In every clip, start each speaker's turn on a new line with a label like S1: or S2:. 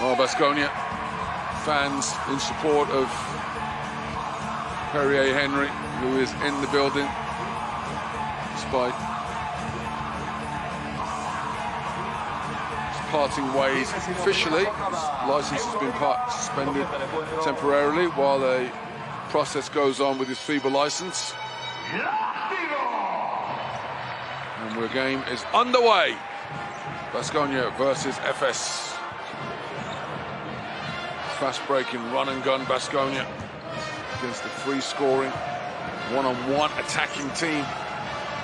S1: Well, Baskonia fans in support of Perrier Henry, who is in the building, despite his parting ways officially. His license has been suspended temporarily while a process goes on with his FIBA license. And the game is underway. Baskonia versus EFES. Fast-breaking run-and-gun Baskonia against the free-scoring, one-on-one attacking team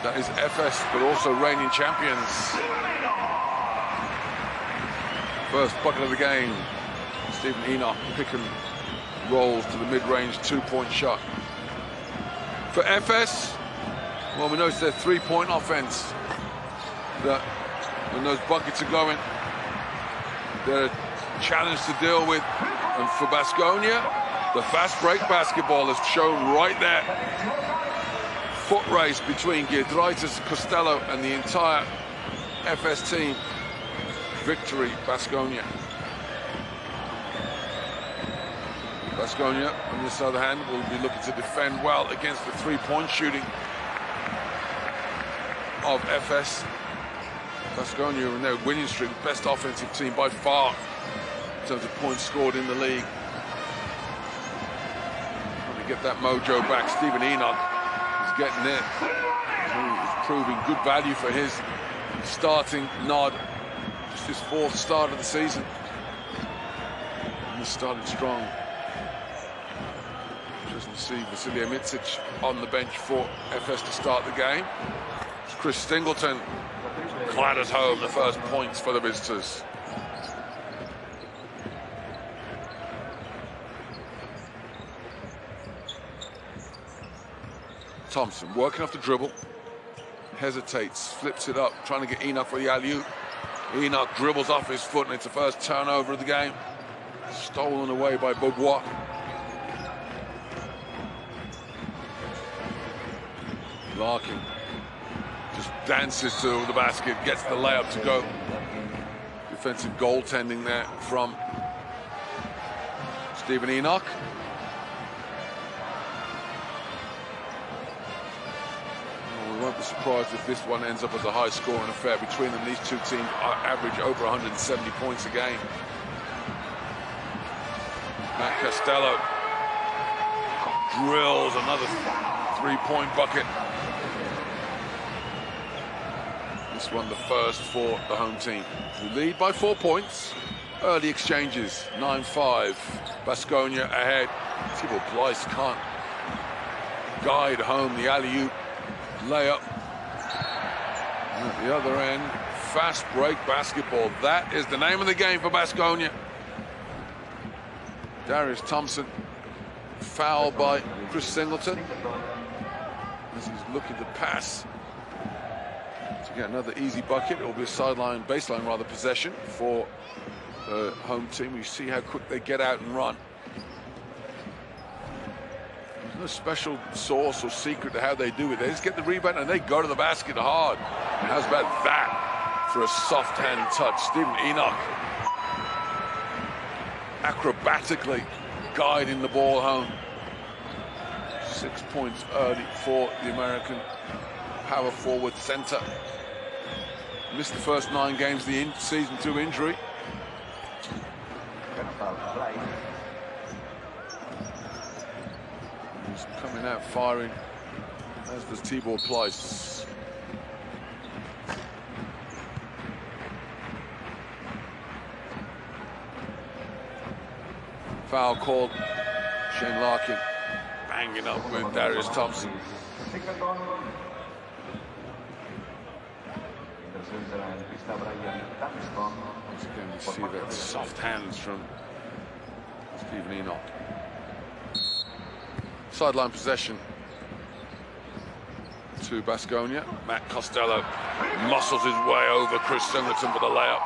S1: that is EFES, but also reigning champions. First bucket of the game. Stephen Enoch pick and rolls to the mid-range two-point shot. For EFES, well, we notice their three-point offense, that when those buckets are going, they're a challenge to deal with. And for Baskonia, the fast break basketball is shown right there. Foot race between Giedraitis, Costello, and the entire EFES team. Victory, Baskonia. Baskonia, on this other hand, will be looking to defend well against the three-point shooting of EFES. Baskonia in their winning streak, best offensive team by far in terms of points scored in the league. Trying to get that mojo back. Stephen Enoch is getting it. He's proving good value for his starting nod. Just his fourth start of the season. He started strong. Interesting to see Vasilija Micic on the bench for EFES to start the game. It's Chris Singleton clatters home the first points for the visitors. Thompson working off the dribble, hesitates, flips it up, trying to get Enoch for the alley-oop. Enoch dribbles off his foot, and it's the first turnover of the game. Stolen away by Beaubois. Larkin just dances to the basket, gets the layup to go. Defensive goaltending there from Stephen Enoch. We won't be surprised if this one ends up as a high-scoring affair between them. These two teams average over 170 points a game. Matt Costello drills another three-point bucket. This one the first for the home team, who lead by 4 points. Early exchanges, 9-5. Baskonia ahead. Thibault Pleiss can't guide home the alley-oop layup. And at the other end, fast break basketball. That is the name of the game for Baskonia. Darius Thompson fouled by Chris Singleton as he's looking to pass to get another easy bucket. It'll be a baseline possession for the home team. We see how quick they get out and run. There's no special source or secret to how they do it. They just get the rebound and they go to the basket hard. And how's about that for a soft hand touch? Stephen Enoch acrobatically guiding the ball home. 6 points early for the American power forward center. Missed the first 9 games of the season due to injury. He's coming out firing, as does Thibault Pleiss. Foul called. Shane Larkin banging up with Darius Thompson. Once again, we see that soft hands from Stephen Enoch. Sideline possession to Baskonia. Matt Costello muscles his way over Chris Singleton for the layup.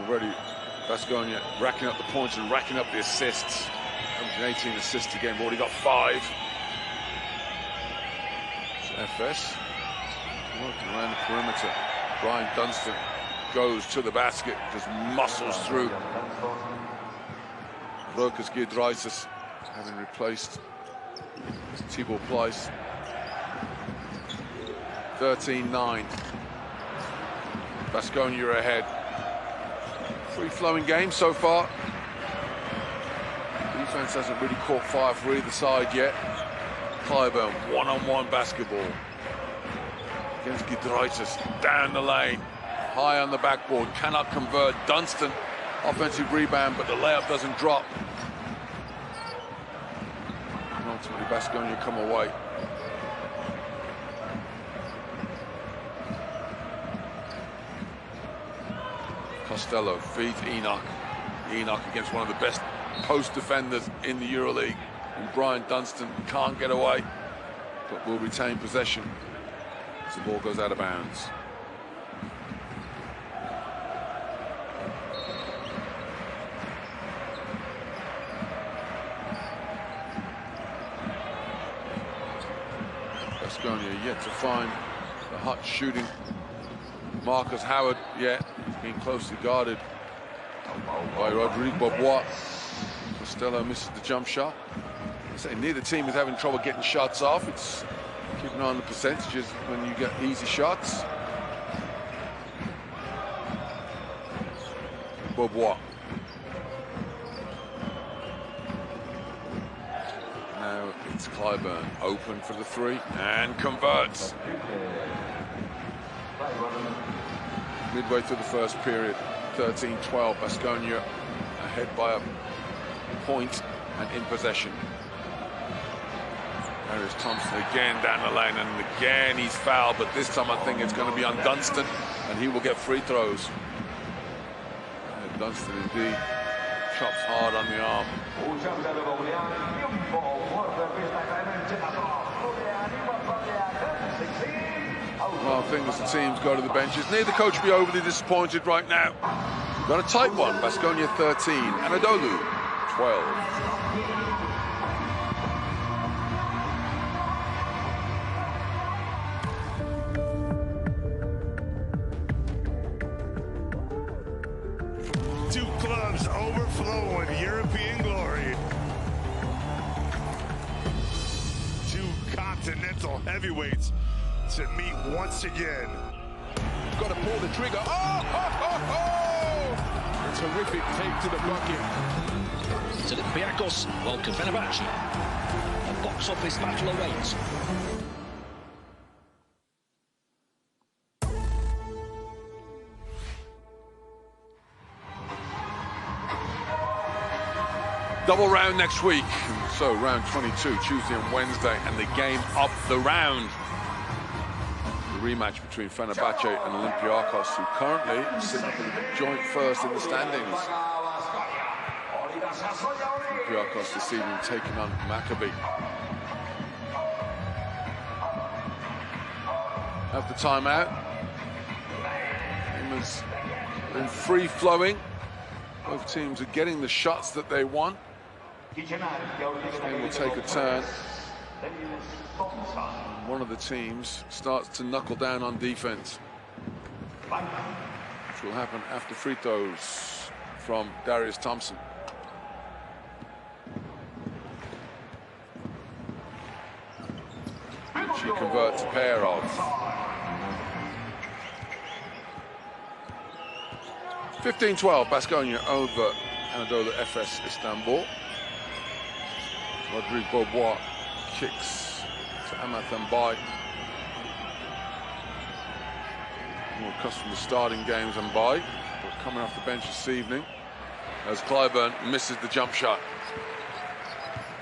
S1: Already Baskonia racking up the points and racking up the assists. 118 assists a game, already got 5. EFES working around the perimeter. Brian Dunstan goes to the basket, just muscles through. Darius, having replaced Thibaut Pleiss. 13-9. Baskonia ahead. Free-flowing game so far. Defense hasn't really caught fire for either side yet. Clyburn, one-on-one basketball against Darius, down the lane, high on the backboard, cannot convert. Dunston, offensive rebound, but the layup doesn't drop. And ultimately, Baskonia come away. Costello feeds Enoch. Enoch against one of the best post defenders in the EuroLeague. And Brian Dunston can't get away, but will retain possession as the ball goes out of bounds. Baskonia yet to find the hot shooting Marcus Howard yet. He's being closely guarded by Rodrigue Bobois. Costello misses the jump shot. I say neither team is having trouble getting shots off. It's keeping an eye on the percentages when you get easy shots. Bobois. Now it's Clyburn, open for the three, and converts. Midway through the first period, 13-12, Baskonia ahead by a point and in possession. Darius Thompson again down the lane, and again he's fouled, but this time I think it's going to be on Dunston, and he will get free throws. And Dunston indeed chops hard on the arm. Well, I think as the teams go to the benches, neither coach will be overly disappointed right now. Got a tight one. Baskonia 13, Anadolu 12.
S2: Two clubs overflow with European glory. Two continental heavyweights to meet once again.
S3: Got to pull the trigger. A terrific take to the bucket.
S4: To Olympiacos, welcome Fenerbahce. A box office battle awaits.
S1: Double round next week. So round 22, Tuesday and Wednesday, and the game of the round. The rematch between Fenerbahce and Olympiacos, who currently sit joint first in the standings. Olympiacos this evening taking on Maccabi. After timeout, game has been free-flowing. Both teams are getting the shots that they want. This game will take a turn. One of the teams starts to knuckle down on defense, which will happen after free throws from Darius Thompson. Which he converts a pair of. 15-12, Baskonia over Anadolu EFES Istanbul. Rodrigue Bobois kicks to Amath Mbaye. More accustomed to starting games, Mbaye, but coming off the bench this evening as Clyburn misses the jump shot.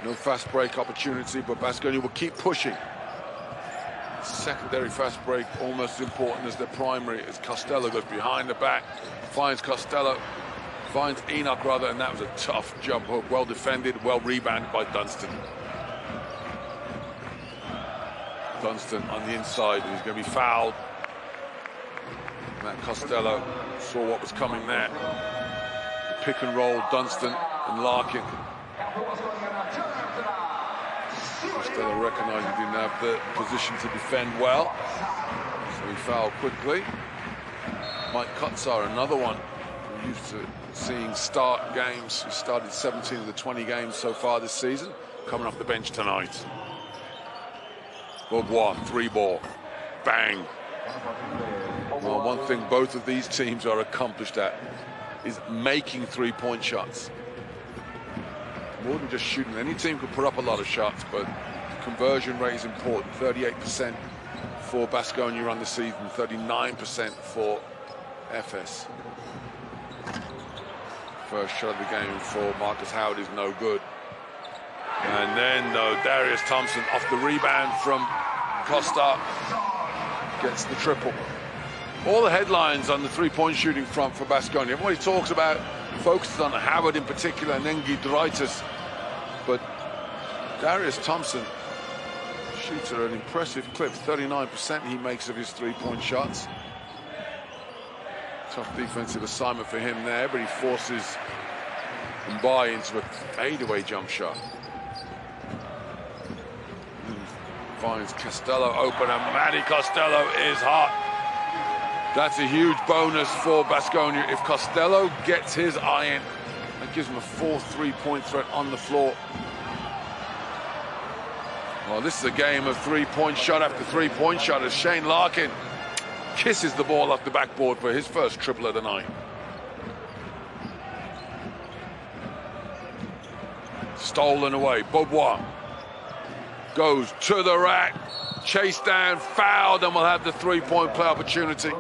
S1: No fast break opportunity, but Baskonia will keep pushing. Secondary fast break almost as important as their primary, as Costello goes behind the back, finds Enoch rather, and that was a tough jump hook, well defended, well rebounded by Dunston. Dunston on the inside, and he's going to be fouled. Matt Costello saw what was coming there. The pick and roll, Dunston and Larkin. Costello recognised he didn't have the position to defend well, so he fouled quickly. Mike Kotsar, another one. We're used to seeing start games. He started 17 of the 20 games so far this season. Coming off the bench tonight. Bourbois, 3-ball. Bang. Well, one thing both of these teams are accomplished at is making three-point shots. More than just shooting. Any team could put up a lot of shots, but the conversion rate is important. 38% for Baskonia on the season, 39% for EFES. First shot of the game for Marcus Howard is no good. And then, though, Darius Thompson off the rebound from Costa gets the triple. All the headlines on the three-point shooting front for Baskonia. Everybody talks about, focuses on Howard in particular, and then Giedraitis. But Darius Thompson shoots at an impressive clip. 39% he makes of his three-point shots. Tough defensive assignment for him there, but he forces Mbai into a fadeaway jump shot. Finds Costello open, and Manny Costello is hot. That's a huge bonus for Baskonia. If Costello gets his iron, that gives him a 4 3-point threat on the floor. Well, this is a game of three-point shot after three-point shot as Shane Larkin kisses the ball off the backboard for his first triple of the night. Stolen away. Bourbois goes to the rack. Chased down, fouled, and we'll have the three-point play opportunity.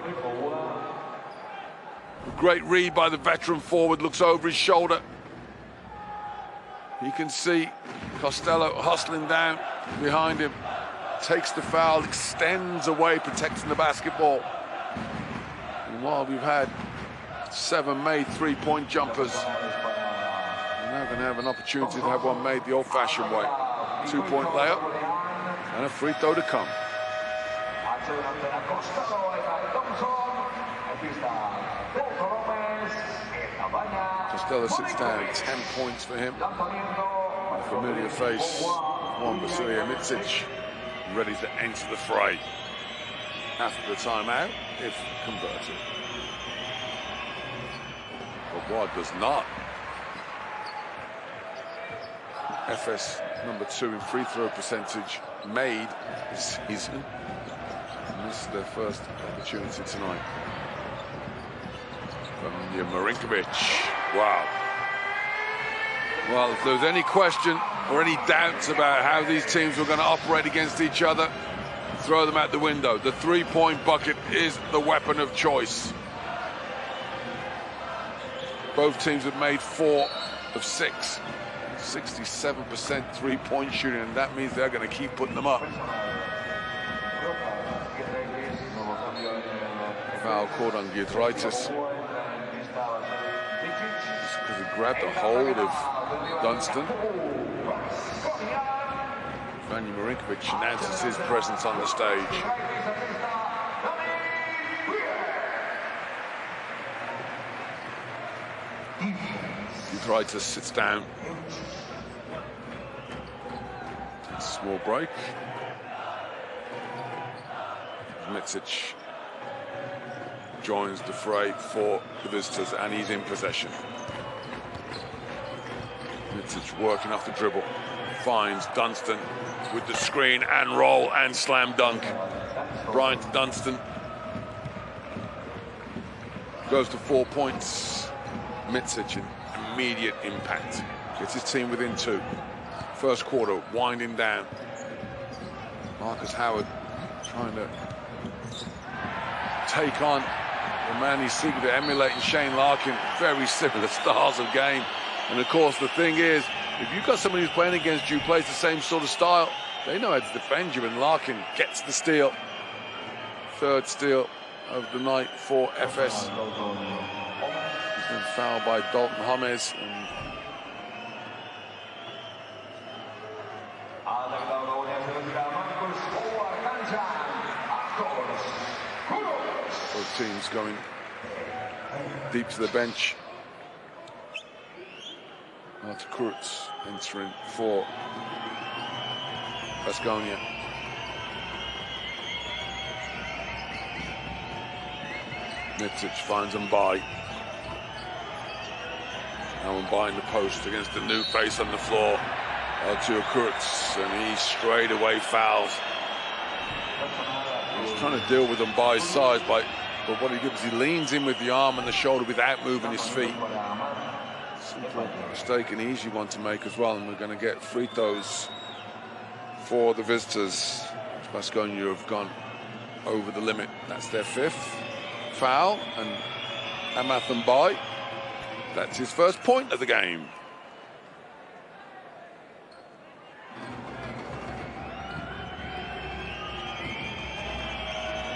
S1: Great read by the veteran forward, looks over his shoulder. You can see Costello hustling down behind him. Takes the foul, extends away, protecting the basketball. And while we've had 7 made three-point jumpers, we're now going to have an opportunity to have one made the old-fashioned way. 2-point layup and a free throw to come. Costello sits down, 10 points for him. A familiar face, one Vasilija Micic, ready to enter the fray after the timeout, if converted. Bourbois does not. EFES #2 in free throw percentage made this season. Missed their first opportunity tonight. From Marinkovic. Wow. Well, if there was any question or any doubts about how these teams were going to operate against each other, throw them out the window. The three-point bucket is the weapon of choice. Both teams have made 4 of 6. 67% three-point shooting, and that means they're going to keep putting them up. Foul called on Giedraitis. Because he grabbed a hold of Dunstan. Vanja Marinkovic announces his presence on the stage. Giedraitis sits down. Small break. Micic joins the fray for the visitors, and he's in possession. Micic working off the dribble, finds Dunstan with the screen and roll and slam dunk. Bryant Dunstan goes to 4 points. Micic, an immediate impact. Gets his team within 2. First quarter, winding down. Marcus Howard trying to take on the man he's seeking to emulate in Shane Larkin. Very similar styles of game. And of course, the thing is, if you've got somebody who's playing against you, plays the same sort of style, they know how to defend you, and Larkin gets the steal. Third steal of the night for EFES. He's been fouled by Dalton James. Both teams going deep to the bench. Marta Kurtz entering for Baskonia. Mitsic finds Mbai. Now Mbai in the post against the new face on the floor. Artur Kurtz, and he straight away fouls. He's trying to deal with Mbai's size, but what he gives, he leans in with the arm and the shoulder without moving his feet. Simple mistake, an easy one to make as well, and we're going to get free throws for the visitors. Baskonia have gone over the limit. That's their 5th foul, and Amath Mbai, that's his first point of the game.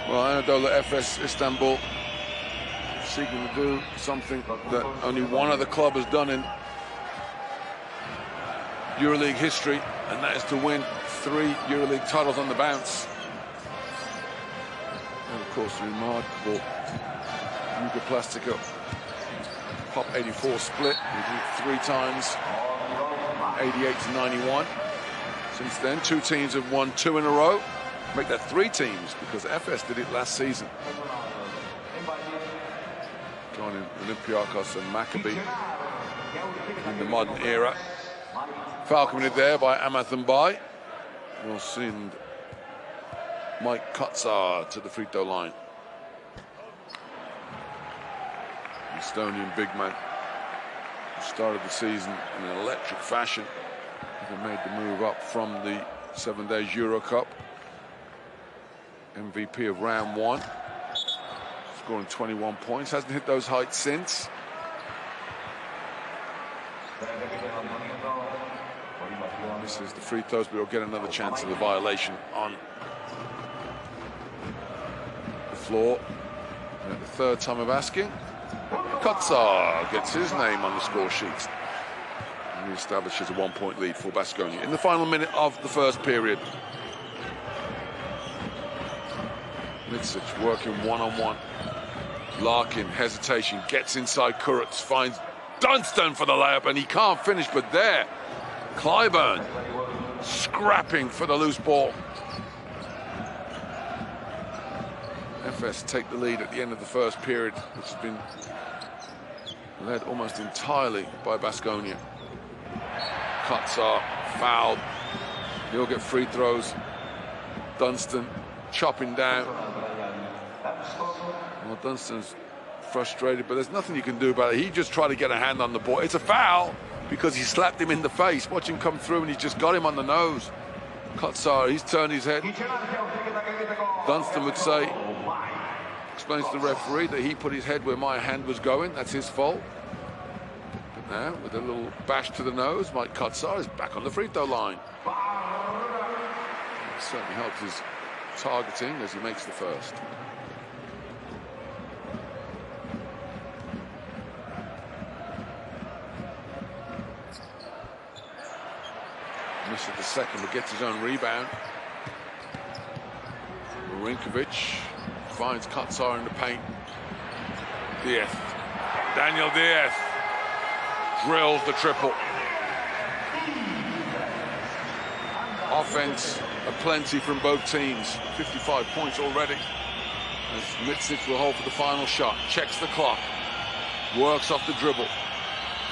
S1: Well, Anadolu Efes Istanbul seeking to do something that only one other club has done in EuroLeague history, and that is to win 3 EuroLeague titles on the bounce. And of course, the remarkable Yugoplastica Pop 84 split. We did it 3 times, 88 to 91. Since then, 2 teams have won 2 in a row. Make that 3 teams, because EFES did it last season. Joining Olympiacos and Maccabi in the modern era. Foul committed there by Amath Mbai. We'll send Mike Kotsar to the free throw line. Estonian big man who started the season in an electric fashion. He made the move up from the 7 Days Euro Cup. MVP of round 1. Scoring 21 points. Hasn't hit those heights since. Misses the free throws, but he'll get another chance of the violation on the floor. And the 3rd time of asking. Kotsar gets his name on the score sheet. And he establishes a 1-point lead for Baskonia in the final minute of the 1st period. Mitsic working one-on-one. Larkin, hesitation, gets inside Kurtz, finds Dunstan for the layup, and he can't finish, but there, Clyburn scrapping for the loose ball. EFES take the lead at the end of the 1st period, which has been led almost entirely by Baskonia. Kotsar fouled. He'll get free throws. Dunstan chopping down. Well, Dunstan's frustrated, but there's nothing you can do about it. He just tried to get a hand on the ball. It's a foul because he slapped him in the face. Watch him come through, and he just got him on the nose. Kotsar, he's turned his head. Dunstan would say, explains to the referee that he put his head where my hand was going. That's his fault. But now, with a little bash to the nose, Mike Kotsar is back on the free throw line. It certainly helps his targeting as he makes the 1st. Misses the 2nd, but gets his own rebound. Marinkovic finds Kotsar in the paint. Diaz. Daniel Diaz drills the triple. Offense aplenty from both teams. 55 points already. As Mitsic will hold for the final shot. Checks the clock. Works off the dribble.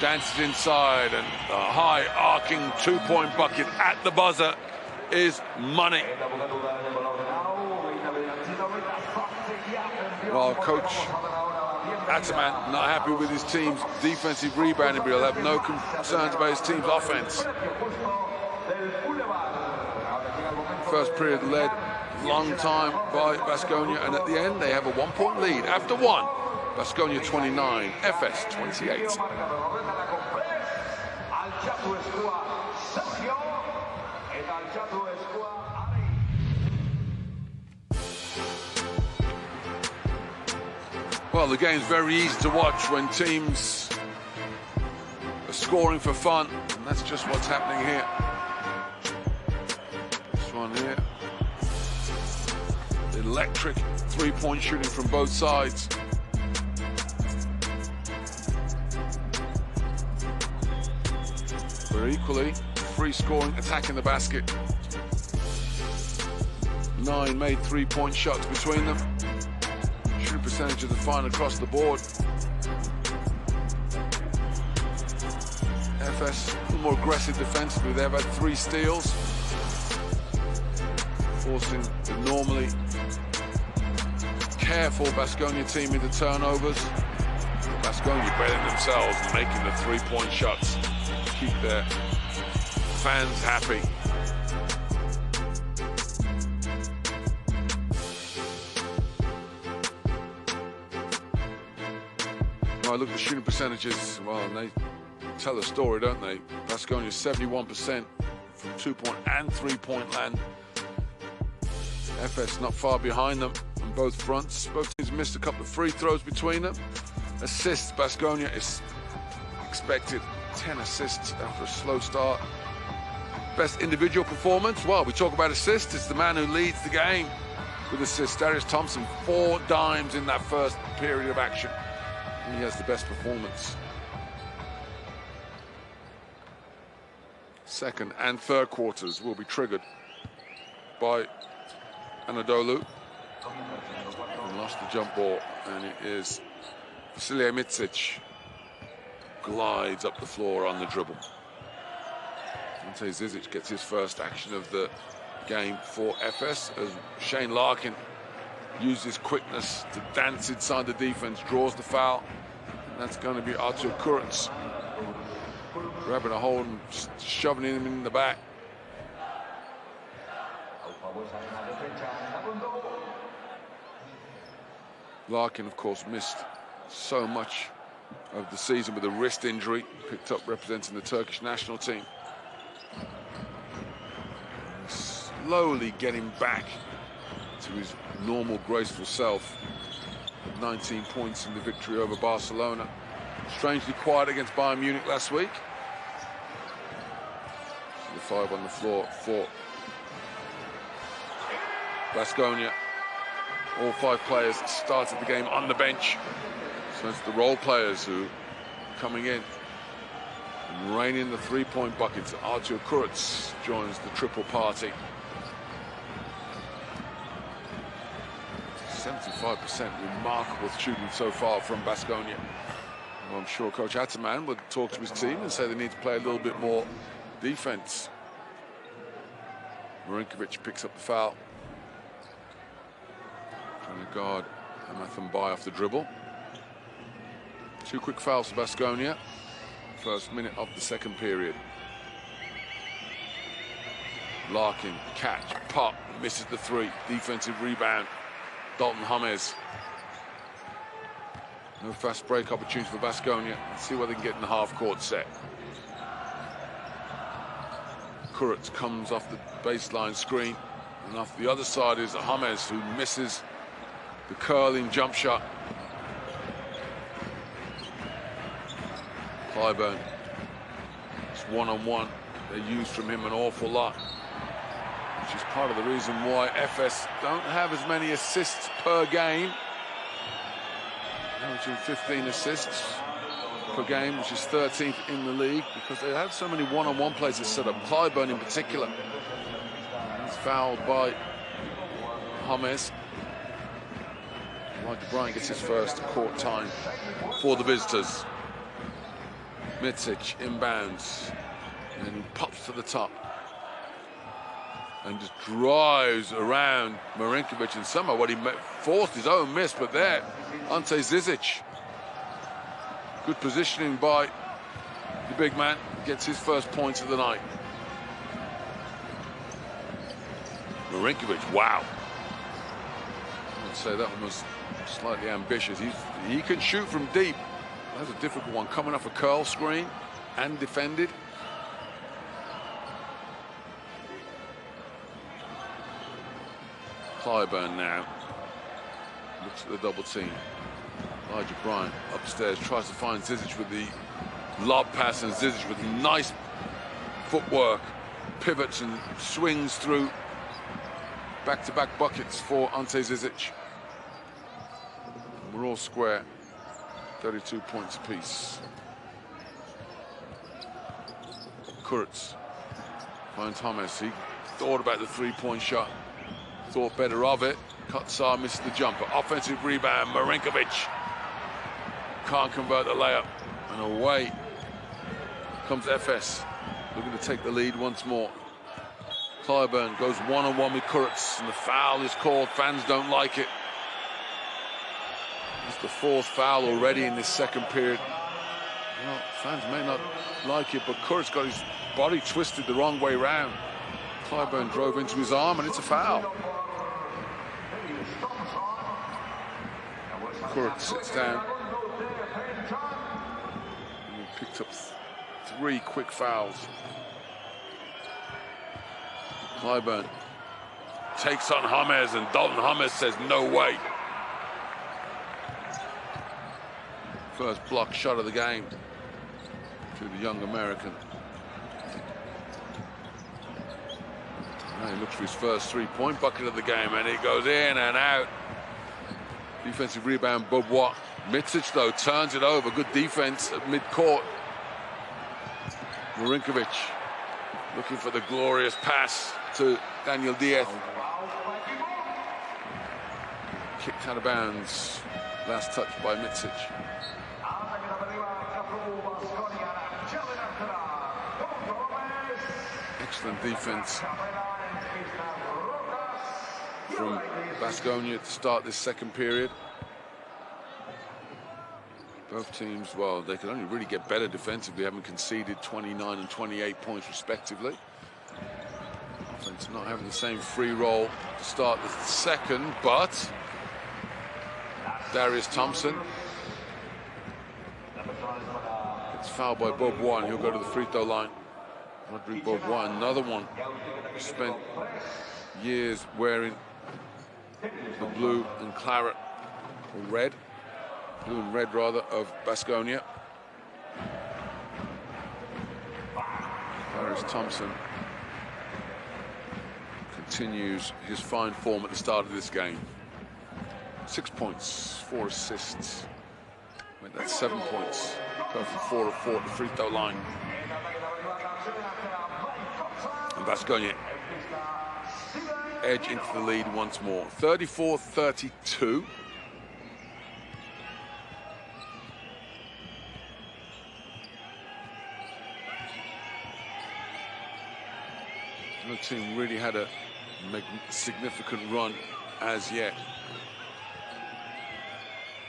S1: Dances inside, and a high arcing 2-point bucket at the buzzer is money. Well, Coach Ataman not happy with his team's defensive rebounding, but he'll have no concerns about his team's offense. 1st period led long time by Baskonia, and at the end they have a 1-point lead after 1. Baskonia 29, EFES 28. Well, the game's very easy to watch when teams are scoring for fun, and that's just what's happening here. This one here. Electric 3-point shooting from both sides. But equally, free scoring, attacking the basket. 9 made 3-point shots between them. Shooting percentages are fine across the board. EFES, a little more aggressive defensively. They've had 3 steals, forcing the normally careful Baskonia team into turnovers. Baskonia betting themselves and making the 3-point shots to keep their fans happy. I look at the shooting percentages, well, and they tell a story, don't they? Baskonia 71% from 2-point and 3-point land. EFES not far behind them on both fronts. Both teams missed a couple of free throws between them. Assists, Baskonia is expected 10 assists after a slow start. Best individual performance, well, we talk about assists. It's the man who leads the game with assists. Darius Thompson, 4 dimes in that first period of action. He has the best performance. Second and third quarters will be triggered by Anadolu. And lost the jump ball, and it is Vasilije Micic glides up the floor on the dribble. Ante Zizic gets his first action of the game for EFES as Shane Larkin uses quickness to dance inside the defense, draws the foul. And that's going to be Artur Kurtz grabbing a hold and shoving him in the back. Larkin, of course, missed so much of the season with a wrist injury, picked up representing the Turkish national team. Slowly getting back to his normal, graceful self. 19 points in the victory over Barcelona. Strangely quiet against Bayern Munich last week. The 5 on the floor for Baskonia. All 5 players started the game on the bench. So it's the role players who are coming in and raining the 3-point buckets. Artur Kurtz joins the triple party. 75% remarkable shooting so far from Baskonia. Well, I'm sure Coach Ataman would talk to his team and say they need to play a little bit more defense. Marinkovic picks up the foul. Trying to guard Amathan Bai off the dribble. 2 quick fouls for Baskonia. First minute of the second period. Larkin, catch, pop, misses the 3. Defensive rebound. Dalton James. No fast break opportunity for Baskonia. Let's see what they can get in the half-court set. Kurtz comes off the baseline screen, and off the other side is James, who misses the curling jump shot. Clyburn, it's one-on-one. They use from him an awful lot, which is part of the reason why EFES don't have as many assists per game. Averaging 15 assists per game, which is 13th in the league, because they have so many one-on-one plays set up. Clyburn in particular. He's fouled by James. Elijah Bryant gets his first court time for the visitors. Micic inbounds and he pops to the top and just drives around Marinkovic, and somehow what he forced his own miss, but there, Ante Zizic. Good positioning by the big man, gets his first points of the night. Marinkovic, wow. I'd say that one was slightly ambitious. He can shoot from deep. That's a difficult one, coming off a curl screen and defended. Clyburn now looks at the double team. Elijah Bryant upstairs tries to find Zizic with the lob pass, and Zizic with nice footwork pivots and swings through. Back-to-back buckets for Ante Zizic. We're all square. 32 points apiece. Kurtz finds James. He thought about the 3-point shot, thought better of it. Kotsar misses the jumper. Offensive rebound, Marinkovic can't convert the layup. And away comes EFES, looking to take the lead once more. Clyburn goes one-on-one with Kurtz, and the foul is called. Fans don't like it. It's the fourth foul already in this second period. Well, fans may not like it, but Kurtz got his body twisted the wrong way round. Clyburn drove into his arm, and it's a foul. Kurtz sits down. And he picked up 3 quick fouls. Clyburn takes on James, and Dalton James says no way. First block shot of the game to the young American. Now he looks for his first 3-point bucket of the game, and it goes in and out. Defensive rebound, Bobois. Mitsic, though, turns it over. Good defense at mid-court. Marinkovic looking for the glorious pass to Daniel Diaz. Kicked out of bounds. Last touch by Mitsic. Excellent defense from Baskonia to start this second period. Both teams, well, they could only really get better defensively, having conceded 29 and 28 points respectively. Offense not having the same free roll to start the second, but Darius Thompson gets fouled by Bobois, and he'll go to the free throw line. Rodrigue Bobois, another one, spent years wearing the blue and claret, or red, blue and red rather, of Baskonia. Darius Thompson continues his fine form at the start of this game. 6 points, 4 assists. Wait, that's 7 points. Go from 4 of 4 at the free throw line. And Baskonia edge into the lead once more. 34-32. No team really had a significant run as yet.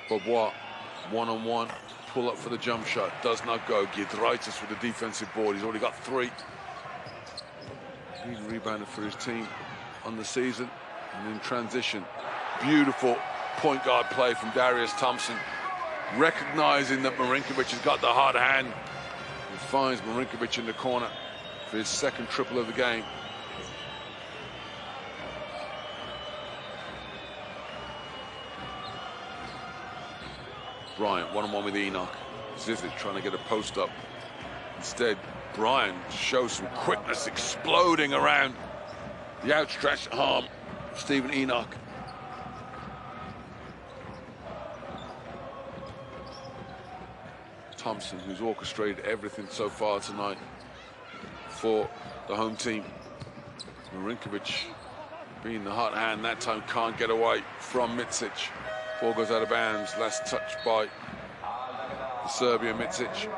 S1: Bobois, one-on-one, pull up for the jump shot, does not go. Giedraitis with the defensive board, he's already got 3. He's rebounded for his team on the season. And in transition, beautiful point guard play from Darius Thompson, recognizing that Marinkovic has got the hot hand, and finds Marinkovic in the corner for his second triple of the game. Bryant one-on-one with Enoch. Zizic trying to get a post up. Instead, Bryant shows some quickness, exploding around the outstretched arm of Stephen Enoch. Thompson, who's orchestrated everything so far tonight for the home team. Marinkovic, being the hot hand that time, can't get away from Mitsic. Ball goes out of bounds. Last touch by the Serbian, Mitsic.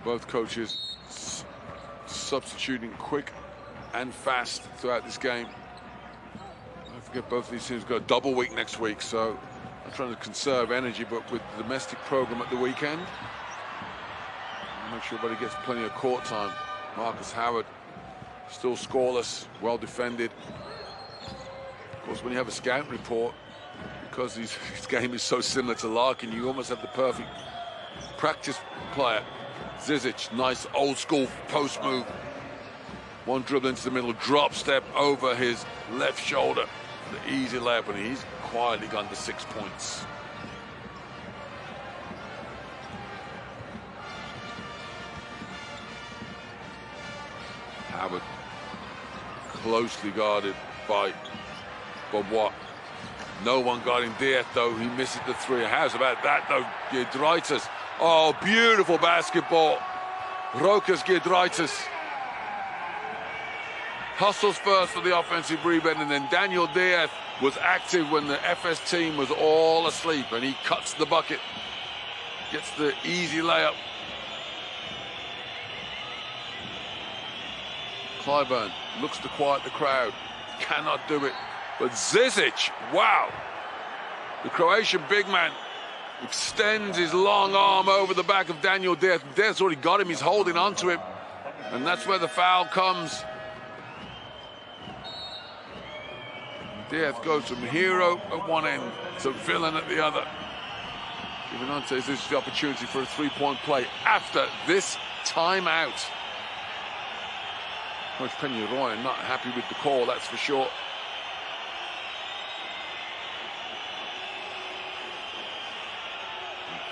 S1: Both coaches substituting quick and fast throughout this game. Don't forget, both of these teams got a double week next week, so I'm trying to conserve energy, but with the domestic program at the weekend, make sure everybody gets plenty of court time. Marcus Howard still scoreless, well defended. Of course, when you have a scout report, because his game is so similar to Larkin, you almost have the perfect practice player. Zizic, nice old school post move. One dribble into the middle, drop step over his left shoulder. The easy layup, and he's quietly gone to 6 points. Howard closely guarded by Bobois. No one got him there, though. He misses the three. How's about that, though? Giedraitis. Oh, beautiful basketball. Rokas Giedraitis. Hustles first for the offensive rebound, and then Daniel Diaz was active when the EFES team was all asleep, and he cuts the bucket. Gets the easy layup. Clyburn looks to quiet the crowd. Cannot do it. But Zizic, wow. The Croatian big man extends his long arm over the back of Daniel Diaz. Diaz already got him. He's holding on to him. And that's where the foul comes. Diaz goes from hero at one end to villain at the other. Giving Ante Zizic the opportunity for a three-point play after this timeout. Coach Peñarroya not happy with the call, that's for sure.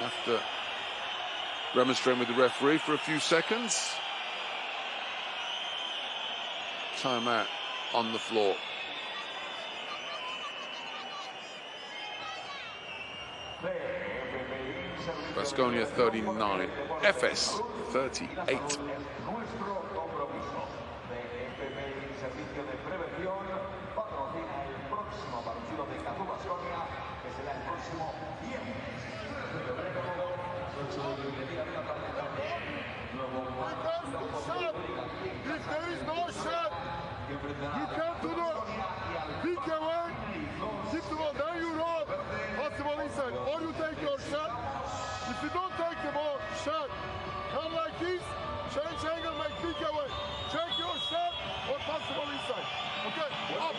S1: After remonstrating with the referee for a few seconds. Timeout on the floor. Baskonia 39, EFES 38.
S2: If there is no shot, you come to the pick away, keep the ball, then you roll, pass the ball inside, or you take your shot. If you don't take the ball, shot, come like this, change angle, make pick away, check your shot, or pass the ball inside. Okay, up.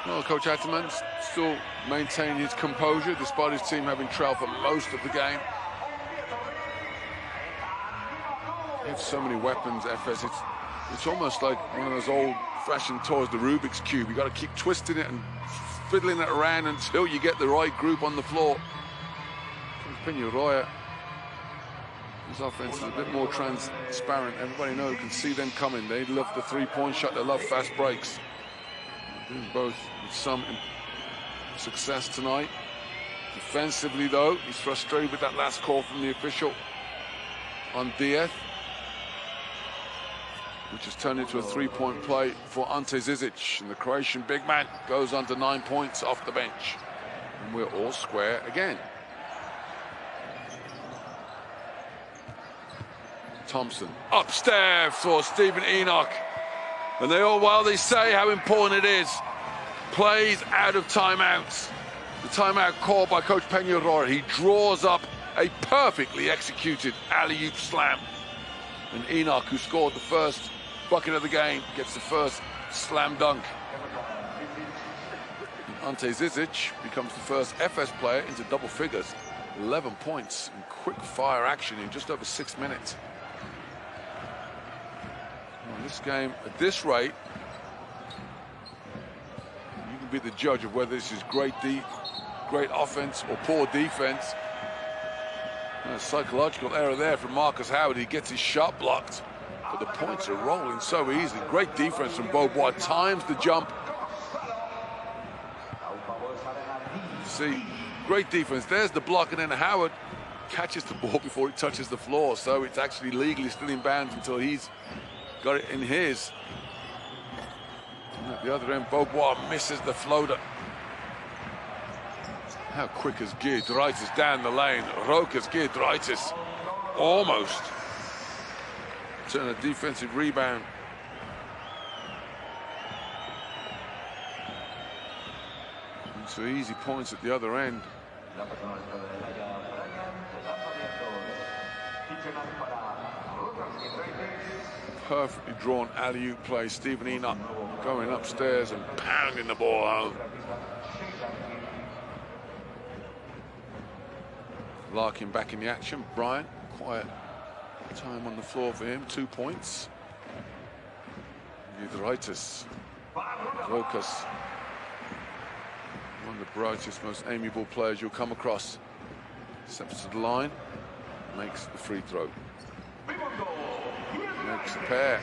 S1: Well, Coach Atterman still maintaining his composure despite his team having trailed for most of the game. They have so many weapons, EFES. It's almost like one of those old-fashioned toys, the Rubik's Cube. You got to keep twisting it and fiddling it around until you get the right group on the floor. Coach Peñarroya, his offense is a bit more transparent. Everybody knows, can see them coming. They love the three-point shot. They love fast breaks. Doing both with some success tonight. Defensively, though, he's frustrated with that last call from the official on Diaz, which has turned into a three-point play for Ante Zizic. And the Croatian big man goes on to 9 points off the bench. And we're all square again. Thompson upstairs for Stephen Enoch. And they all, while they say how important it is, plays out of timeouts. The timeout called by Coach Peñarroya. He draws up a perfectly executed alley-oop slam. And Enoch, who scored the first bucket of the game, gets the first slam dunk. And Ante Zizic becomes the first EFES player into double figures. 11 points in quick-fire action in just over 6 minutes. In this game, at this rate, you can be the judge of whether this is great offense or poor defense. And a psychological error there from Marcus Howard. He gets his shot blocked, but the points are rolling so easily. Great defense from Beaubois, times the jump. See, great defense. There's the block, and then Howard catches the ball before it touches the floor, so it's actually legally still in bounds until he's got it in his. And at the other end, Beaubois misses the floater. How quick is Giedraitis down the lane? Rokas Giedraitis almost turn a defensive rebound. And so easy points at the other end. Perfectly drawn alley-oop play. Stephen Enoch going upstairs and pounding the ball home. Larkin back in the action. Bryant, quiet time on the floor for him. 2 points. Giedraitis. Rokas. One of the brightest, most amiable players you'll come across. Steps to the line. Makes the free throw. Makes the pair.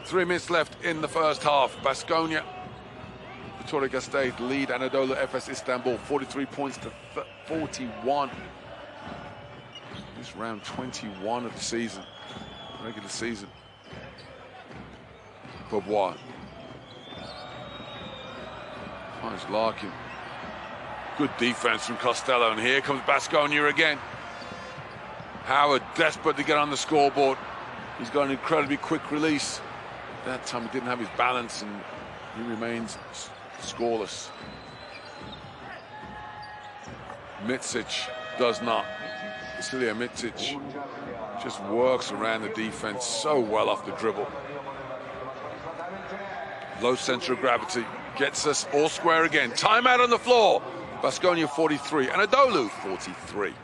S1: 3 minutes left in the first half. Baskonia, Victoria Gasteiz lead Anadolu Efes Istanbul 43 points to 41. This round 21 of the season, regular season. Bobois finds Larkin. Good defense from Costello, and here comes Baskonia again. Howard desperate to get on the scoreboard. He's got an incredibly quick release. That time he didn't have his balance, and he remains scoreless. Mitsic does not. Vasilija Mitsic just works around the defense so well off the dribble. Low center of gravity, gets us all square again. Timeout on the floor. Baskonia 43, Anadolu 43.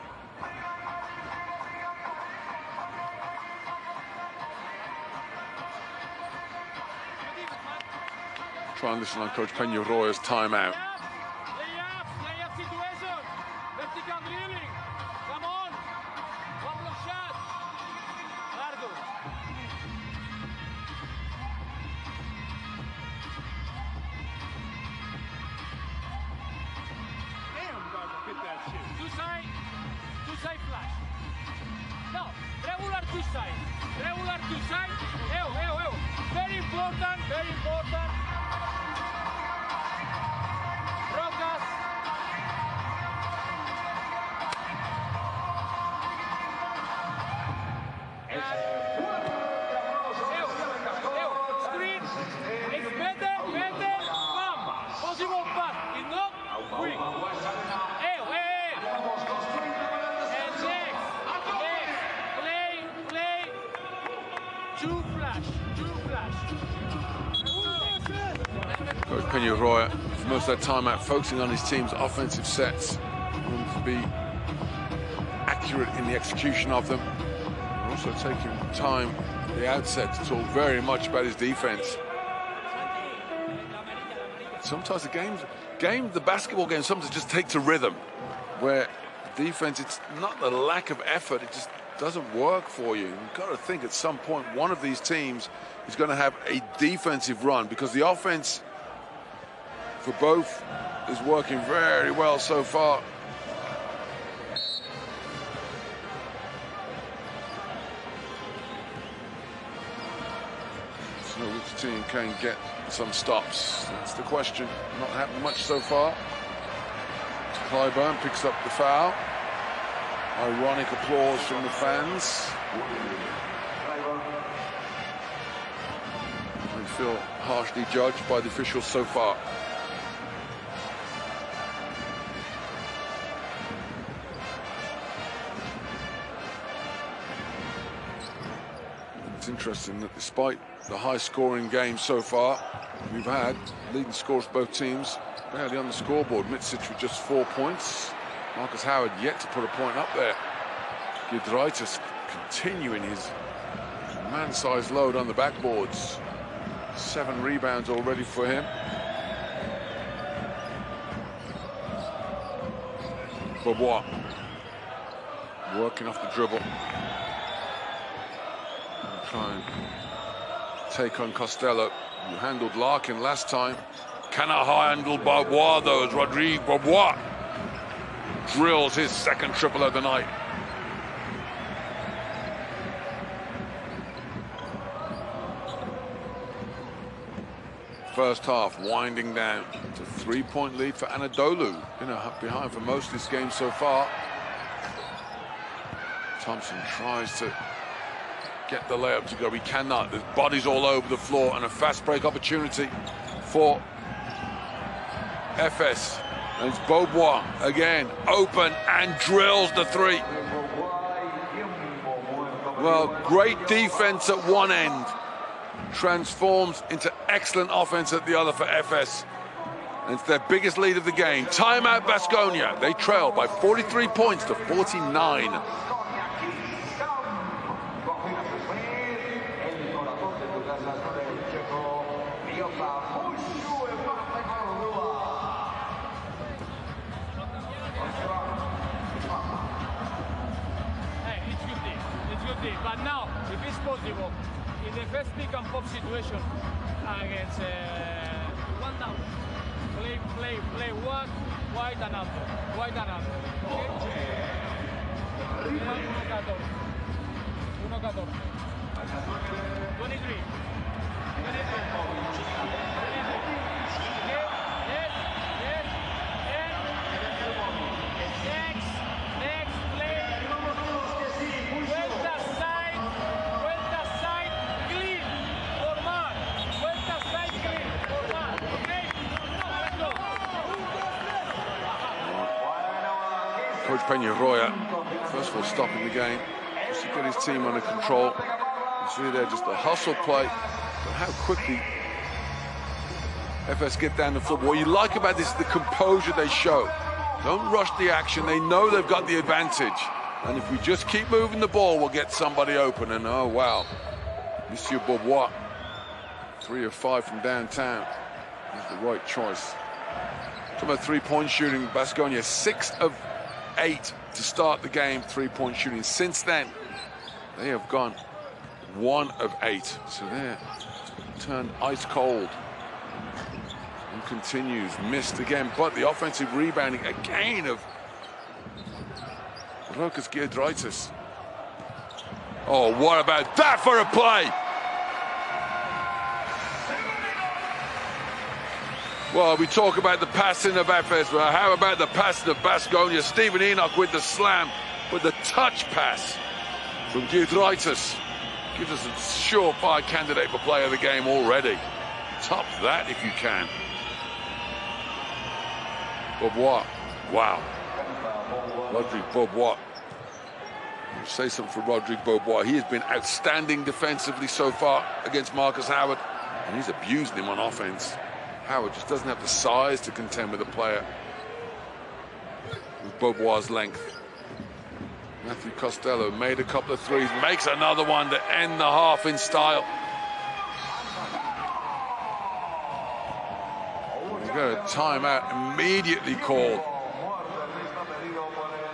S1: Try and listen on Coach Peña-Roya's timeout.
S5: Very important, very important. Rocas. Screen. It's better, bam. Possible pass. If not, quick. And next. Play. Two flash.
S1: Coach Peña-Roya, for most of that time out, focusing on his team's offensive sets, to be accurate in the execution of them, and also taking time at the outset to talk very much about his defense. Sometimes the basketball game sometimes just takes a rhythm where defense, it's not the lack of effort, it just doesn't work for you. You've got to think at some point one of these teams is going to have a defensive run, because the offense for both is working very well so far. So which team can get some stops? That's the question. Not happened much so far. Clyburn picks up the foul. Ironic applause from the fans. They feel harshly judged by the officials so far. It's interesting that despite the high-scoring game so far we've had, leading scorers both teams barely on the scoreboard. Mitsic with just 4 points. Marcus Howard yet to put a point up there. Giedraitis continuing his man-sized load on the backboards. 7 rebounds already for him. Bobois working off the dribble. Try and take on Costello, who handled Larkin last time. Cannot handle Bobois though, as Rodrigue Bobois drills his second triple of the night. First half winding down to 3-point lead for Anadolu. Behind for most of this game so far. Thompson tries to get the layup to go. He cannot. There's bodies all over the floor, and a fast break opportunity for EFES. And it's Bobois again, open, and drills the 3. Well, great defense at one end transforms into excellent offense at the other for EFES. And it's their biggest lead of the game. Timeout Baskonia. They trail by 43 points to 49.
S5: It's good, but now, if it's possible, in the first pick and pop situation against one down. Play one, wide and under. Wide and under. Okay? 1-14. 23.
S1: Coach Peñarroya, first of all, stopping the game, just to get his team under control. It's really there, just a hustle play, but how quickly EFES get down the floor. What you like about this is the composure they show. Don't rush the action. They know they've got the advantage. And if we just keep moving the ball, we'll get somebody open. And oh, wow. Monsieur Beaubois, 3 of 5 from downtown. That's the right choice. Talking about three-point shooting, baskonia 6 of 8 to start the game, three-point shooting. Since then, they have gone 1 of 8. So they're turned ice cold. And continues, missed again, but the offensive rebounding again of Rokas Giedraitis. Oh, what about that for a play? Well, we talk about the passing of EFES. Well, how about the passing of baskonia? Stephen Enoch with the slam, with the touch pass from Giedraitis. Gives us a surefire candidate for player of the game already. Top that if you can. Beaubois, wow. Rodrigue Beaubois. Say something for Rodrigue Beaubois. He has been outstanding defensively so far against Marcus Howard, and he's abused him on offense. Howard just doesn't have the size to contend with a player with Beaubois' length. Matthew Costello made a couple of threes, makes another one to end the half in style. We got a timeout immediately called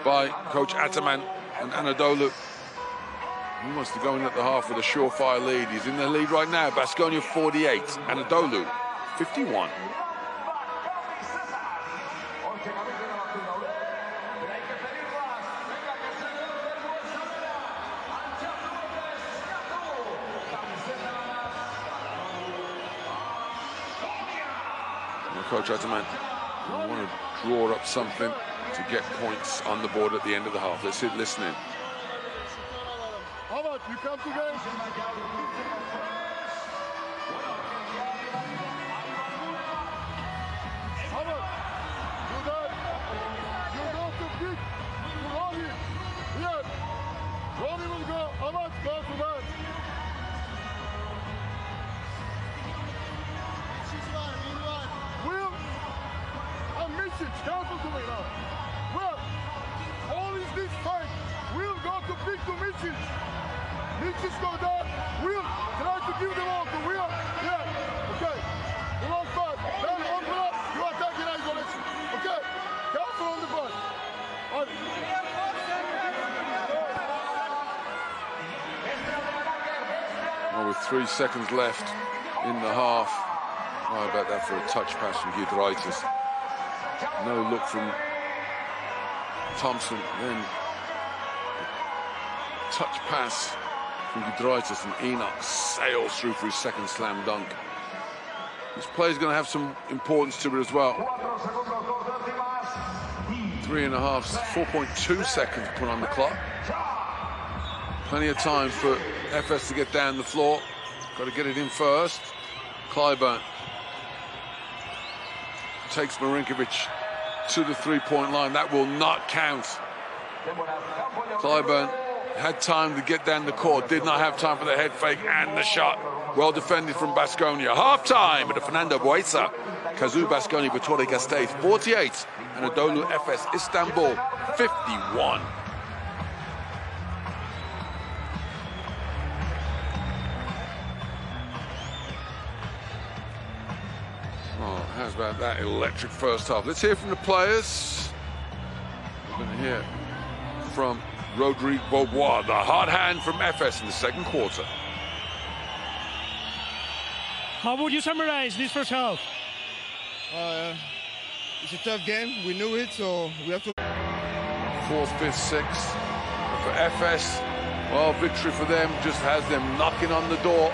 S1: by Coach Ataman and Anadolu. He wants to go in at the half with a surefire lead. He's in the lead right now. baskonia 48, Anadolu 51. Coach Ataman, we want to draw up something to get points on the board at the end of the half. Let's listen in.
S2: How about you come to game? How about you go to pick to Ronnie. Here. Ronnie will go. How about go to that? Will, I'm missing. Careful to me now. Well, all is this time. We'll go to pick to Mitchell. Mitchell's go down. We'll try to give the ball to Will. Yeah. Okay. The long pass. Then open up. You attack in isolation. Okay. Careful on the ball.
S1: Well, with 3 seconds left in the half. How about that for a touch pass from Giedraitis? No look from Thompson. Then touch pass from Giedraitis, and Enoch sails through for his second slam dunk. This play is going to have some importance to it as well. 4.2 seconds put on the clock. Plenty of time for EFES to get down the floor. Got to get it in first. Clyburn takes Marinkovic to the three-point line. That will not count. Clyburn had time to get down the court, did not have time for the head fake and the shot. Well defended from baskonia. Half-time at the Fernando Buesa. Kazoo baskonia Vitória Gasteiz 48. Anadolu EFES Istanbul 51. Oh, how's about that electric first half? Let's hear from the players. We're going to hear from Rodrigue Beaubois, the hard hand from EFES in the second quarter.
S6: How would you summarize this first half?
S2: It's a tough game. We knew it, so we have to.
S1: 4th, 5th, 6th. For EFES, well, victory for them just has them knocking on the door,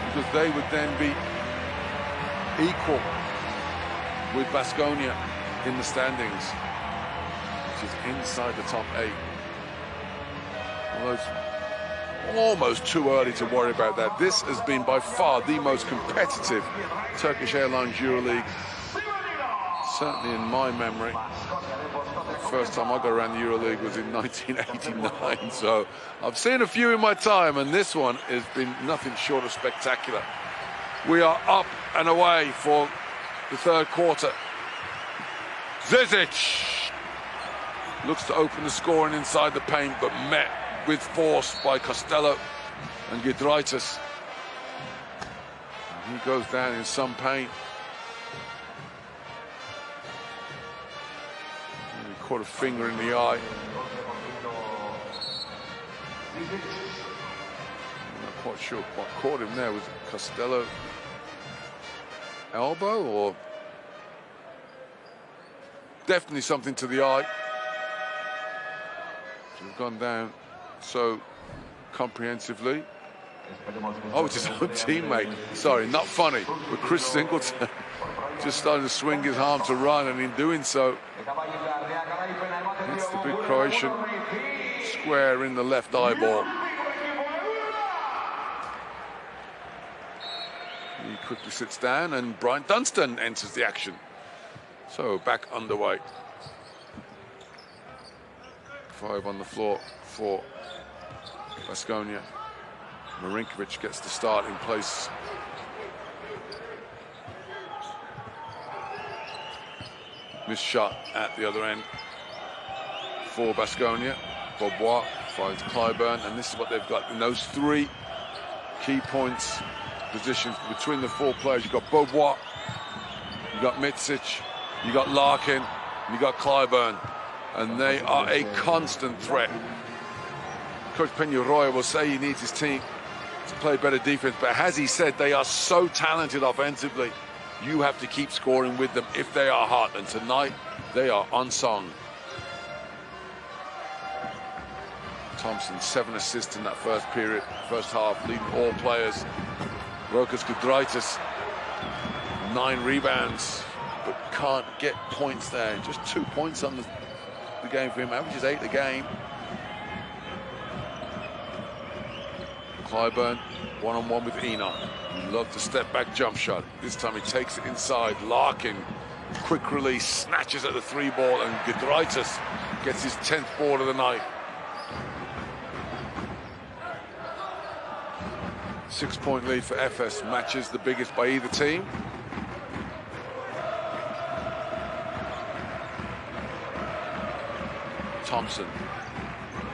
S1: because they would then be equal with Baskonia in the standings, which is inside the top 8. Although it's almost too early to worry about that. This has been by far the most competitive Turkish Airlines EuroLeague, certainly in my memory. The first time I got around the EuroLeague was in 1989, so I've seen a few in my time, and this one has been nothing short of spectacular. We are up and away for the 3rd quarter. Zizic looks to open the scoring inside the paint, but met with force by Costello and Giedraitis. He goes down in some pain. He caught a finger in the eye. I'm not quite sure what caught him there. Was it Costello elbow, or definitely something to the eye? He's gone down so comprehensively. Oh, it's his own teammate. Sorry, not funny. But Chris Singleton just started to swing his arm to run, and in doing so, hits the big Croatian square in the left eyeball. He quickly sits down, and Brian Dunstan enters the action. So back underway. 5 on the floor for Baskonia. Marinkovic gets the start in place. Missed shot at the other end for Baskonia. Bobois finds Clyburn, and this is what they've got in those 3 key points positions between the 4 players. You've got Bobois, you've got Mitsic, you've got Larkin, you've got Clyburn, and they are a constant threat. Coach Peñarroya will say he needs his team to play better defense, but as he said, they are so talented offensively. You have to keep scoring with them if they are hot, and tonight they are unsung. Thompson, 7 assists in that first period, first half, leading all players. Rokas Giedraitis, 9 rebounds, but can't get points there. Just 2 points on the game for him, averages 8 a game. Clyburn, one-on-one with Enoch. He loves the step-back jump shot. This time he takes it inside. Larkin, quick release, snatches at the 3 ball, and Giedraitis gets his 10th ball of the night. 6-point lead for EFES, matches the biggest by either team. Thompson.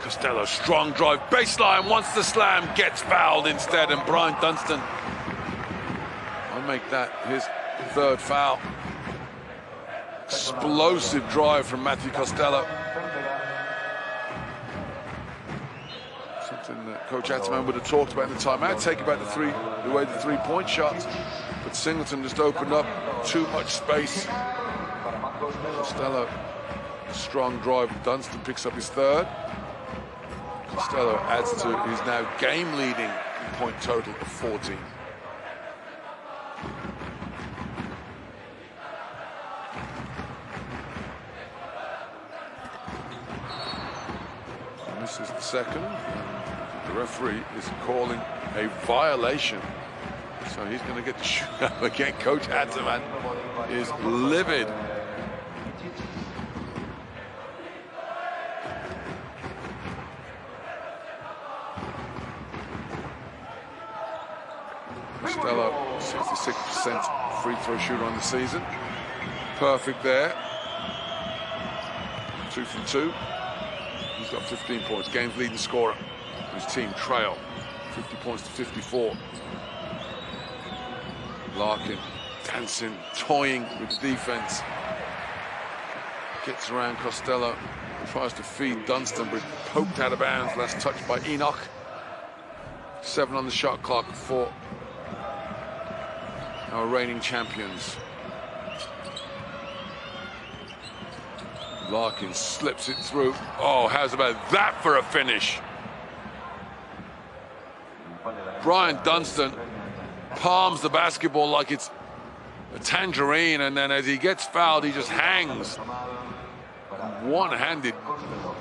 S1: Costello, strong drive, baseline, wants the slam, gets fouled instead, and Brian Dunstan will make that his 3rd foul. Explosive drive from Matthew Costello. Something that Coach Ataman would have talked about in the timeout, take about the way the 3-point shots, but Singleton just opened up too much space. Costello, strong drive, Dunstan picks up his 3rd. Costello adds to his now game-leading point total of 14. And this is the 2nd. The referee is calling a violation, so he's going to get the shoot up again. Coach Ataman is livid. Costello, 66% free throw shooter on the season. Perfect there. 2 from 2. He's got 15 points. Game's leading scorer. His team trail 50 points to 54. Larkin dancing, toying with the defense. Gets around Costello. Tries to feed Dunstan, but poked out of bounds. Last touch by Enoch. 7 on the shot clock for our reigning champions. Larkin slips it through. Oh, how's about that for a finish? Brian Dunstan palms the basketball like it's a tangerine, and then as he gets fouled, he just hangs. One-handed,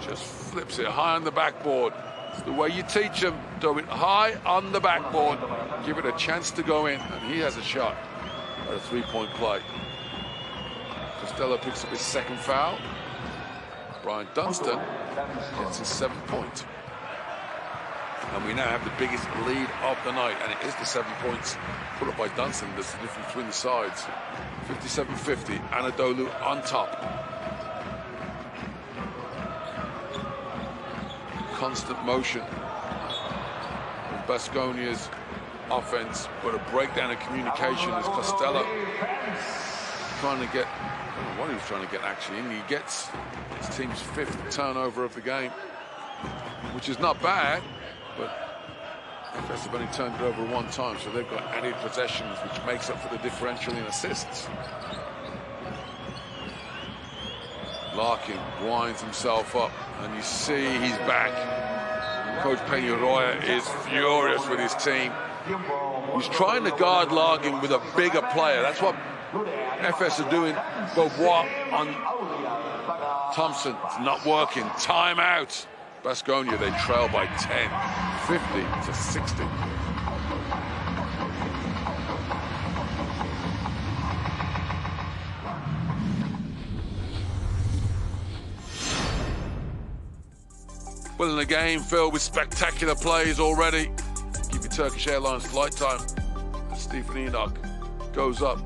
S1: just flips it high on the backboard. It's the way you teach him. Do it high on the backboard. Give it a chance to go in, and he has a shot at a three-point play. Costello picks up his second foul. Brian Dunstan gets his 7th point. And we now have the biggest lead of the night, and it is the 7 points put up by Dunstan. There's the difference between the sides. 57-50, Anadolu on top. Constant motion of Baskonia's offense, but a breakdown of communication as Costello trying to get, I don't know what he was trying to get actually, and he gets his team's 5th turnover of the game, which is not bad, but EFES have only turned it over one time, so they've got added possessions, which makes up for the differential in assists. Larkin winds himself up, and you see he's back. Coach Peñarroya is furious with his team. He's trying to guard Larkin with a bigger player. That's what EFES are doing. Beaubois on Thompson. It's not working. Timeout. Baskonia, they trail by 10, 50-60. Well, in a game filled with spectacular plays already, give you Turkish Airlines flight time. Stephen Enoch goes up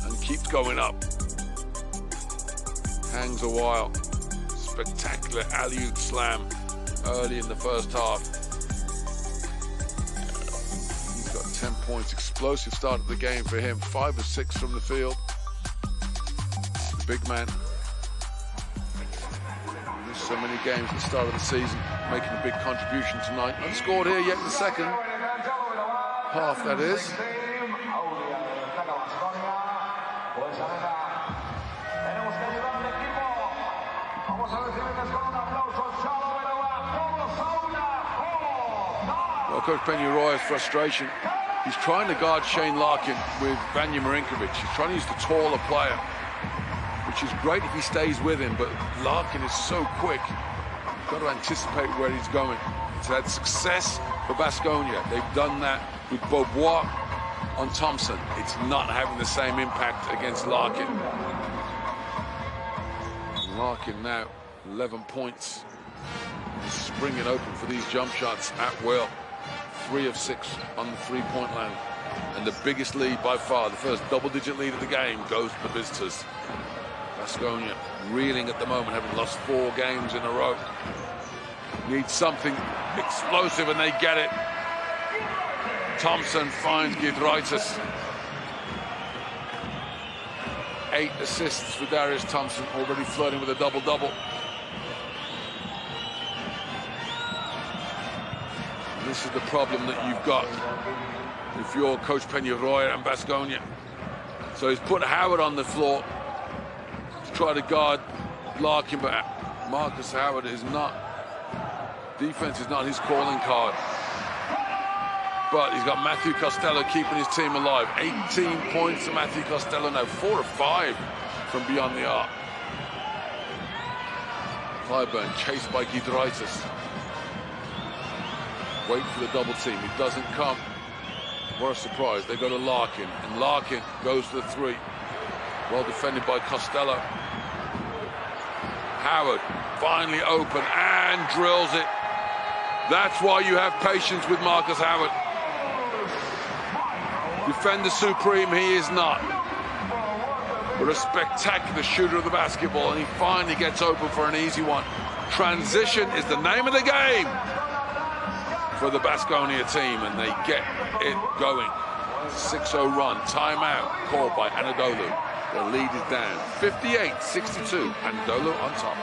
S1: and keeps going up. Hangs a while. Spectacular alley-oop slam early in the first half. He's got 10 points. Explosive start of the game for him. 5 of 6 from the field. The big man. Missed so many games at the start of the season, making a big contribution tonight. Unscored here yet in the second half, that is. Well, Coach Peñarroya's frustration, he's trying to guard Shane Larkin with Vanja Marinkovic. He's trying to use the taller player, which is great if he stays with him, but Larkin is so quick. You've got to anticipate where he's going. It's had success for Baskonia. They've done that with Beaubois on Thompson. It's not having the same impact against Larkin. Larkin now 11 points. He's springing open for these jump shots at will. 3 of 6 on the three-point land. And the biggest lead by far, the first double-digit lead of the game, goes to the visitors. Baskonia reeling at the moment, having lost 4 games in a row. Need something explosive, and they get it. Thompson finds Giedraitis. 8 assists for Darius Thompson, already flirting with a double-double. This is the problem that you've got if you're Coach Peñarroya and Baskonia. So he's put Howard on the floor to try to guard Larkin, but Marcus Howard is not, defense is not his calling card. But he's got Matthew Costello keeping his team alive. 18 points to Matthew Costello now, 4 of 5 from beyond the arc. Clyburn chased by Giedraitis. Wait for the double team. It doesn't come. What a surprise. They go to Larkin, and Larkin goes to the 3. Well defended by Costello. Howard finally open and drills it. That's why you have patience with Marcus Howard. Defender supreme, he is not. But a spectacular shooter of the basketball, and he finally gets open for an easy one. Transition is the name of the game for the Baskonia team, and they get it going. 6-0 run, timeout called by Anadolu. The lead is down, 58-62, Anadolu on top.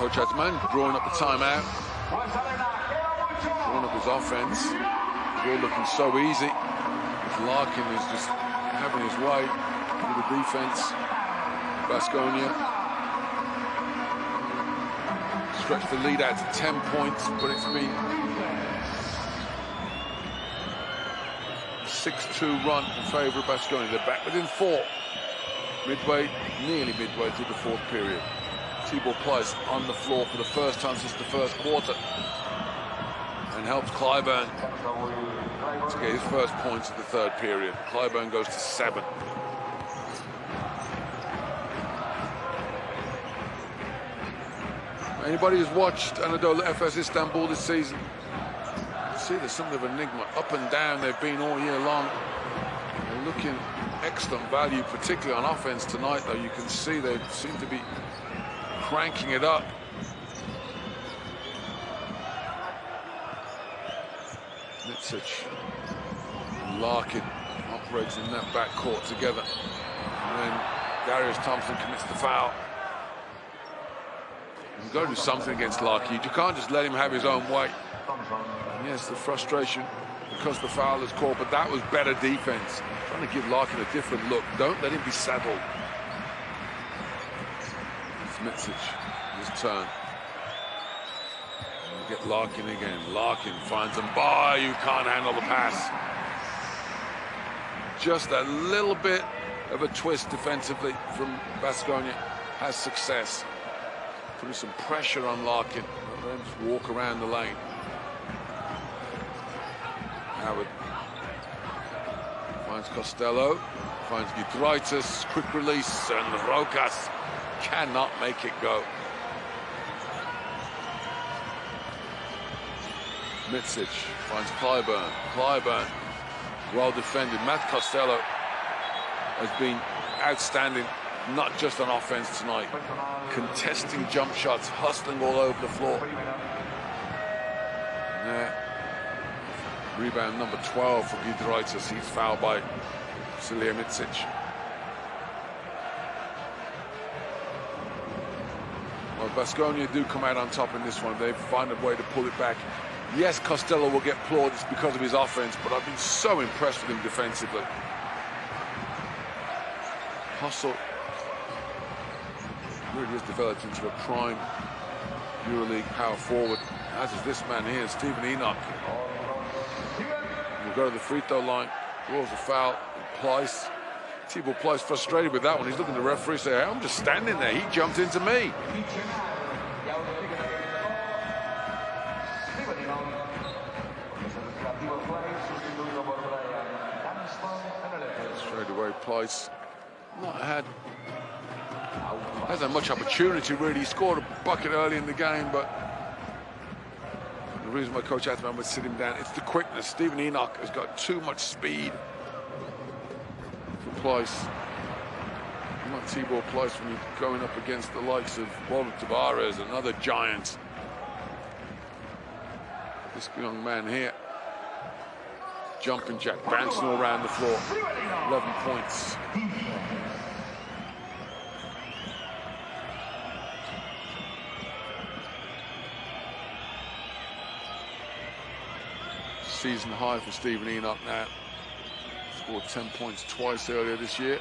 S1: Coach Atman drawing up the timeout, drawing up his offense. It's all looking so easy. Larkin is just having his way with the defense. Baskonia stretched the lead out to 10 points, but it's been a 6-2 run in favour of Baskonia. They're back within 4. Nearly midway through the 4th period. Thibault Pleiss on the floor for the first time since the 1st quarter, and helps Clyburn to get his first points of the 3rd period. Clyburn goes to 7. Anybody who's watched Anadolu Efes Istanbul this season, see there's something of an enigma. Up and down they've been all year long. They're looking excellent value, particularly on offense tonight, though. You can see they seem to be cranking it up. Mitsic and Larkin operates in that backcourt together. And then Darius Thompson commits the foul. You've got to do something against Larkin. You can't just let him have his own way. And yes, the frustration because the foul is called, but that was better defense. Trying to give Larkin a different look. Don't let him be saddled. Mitsic, his turn. You get Larkin again. Larkin finds him. Boy, you can't handle the pass. Just a little bit of a twist defensively from Baskonia has success. Putting some pressure on Larkin. Let him just walk around the lane. Howard finds Costello. Finds Giedraitis. Quick release. And Rokas cannot make it go. Mitsic finds Clyburn. Clyburn, well defended. Matt Costello has been outstanding, not just on offense tonight. Contesting jump shots, hustling all over the floor. Rebound number 12 for Giedraitis. He's fouled by Vasilija Mitsic. Well, Baskonia do come out on top in this one. They find a way to pull it back. Yes, Costello will get plaudits because of his offense, but I've been so impressed with him defensively. Hustle really has developed into a prime EuroLeague power forward, as is this man here, Stephen Enoch. We'll go to the free throw line, draws a foul, Pleiss. Thibault Pleiss frustrated with that one. He's looking at the referee, saying, hey, I'm just standing there. He jumped into me. Straight away, Pleiss hasn't had much opportunity, really. He scored a bucket early in the game, but the reason why Coach Atman would sit him down, it's the quickness. Stephen Enoch has got too much speed for Pleiss. Not Thibault Pleiss when you're going up against the likes of Walter Tavares, another giant. This young man here, jumping jack, bouncing all around the floor. 11 points. Season high for Stephen Enoch now. Scored 10 points twice earlier this year.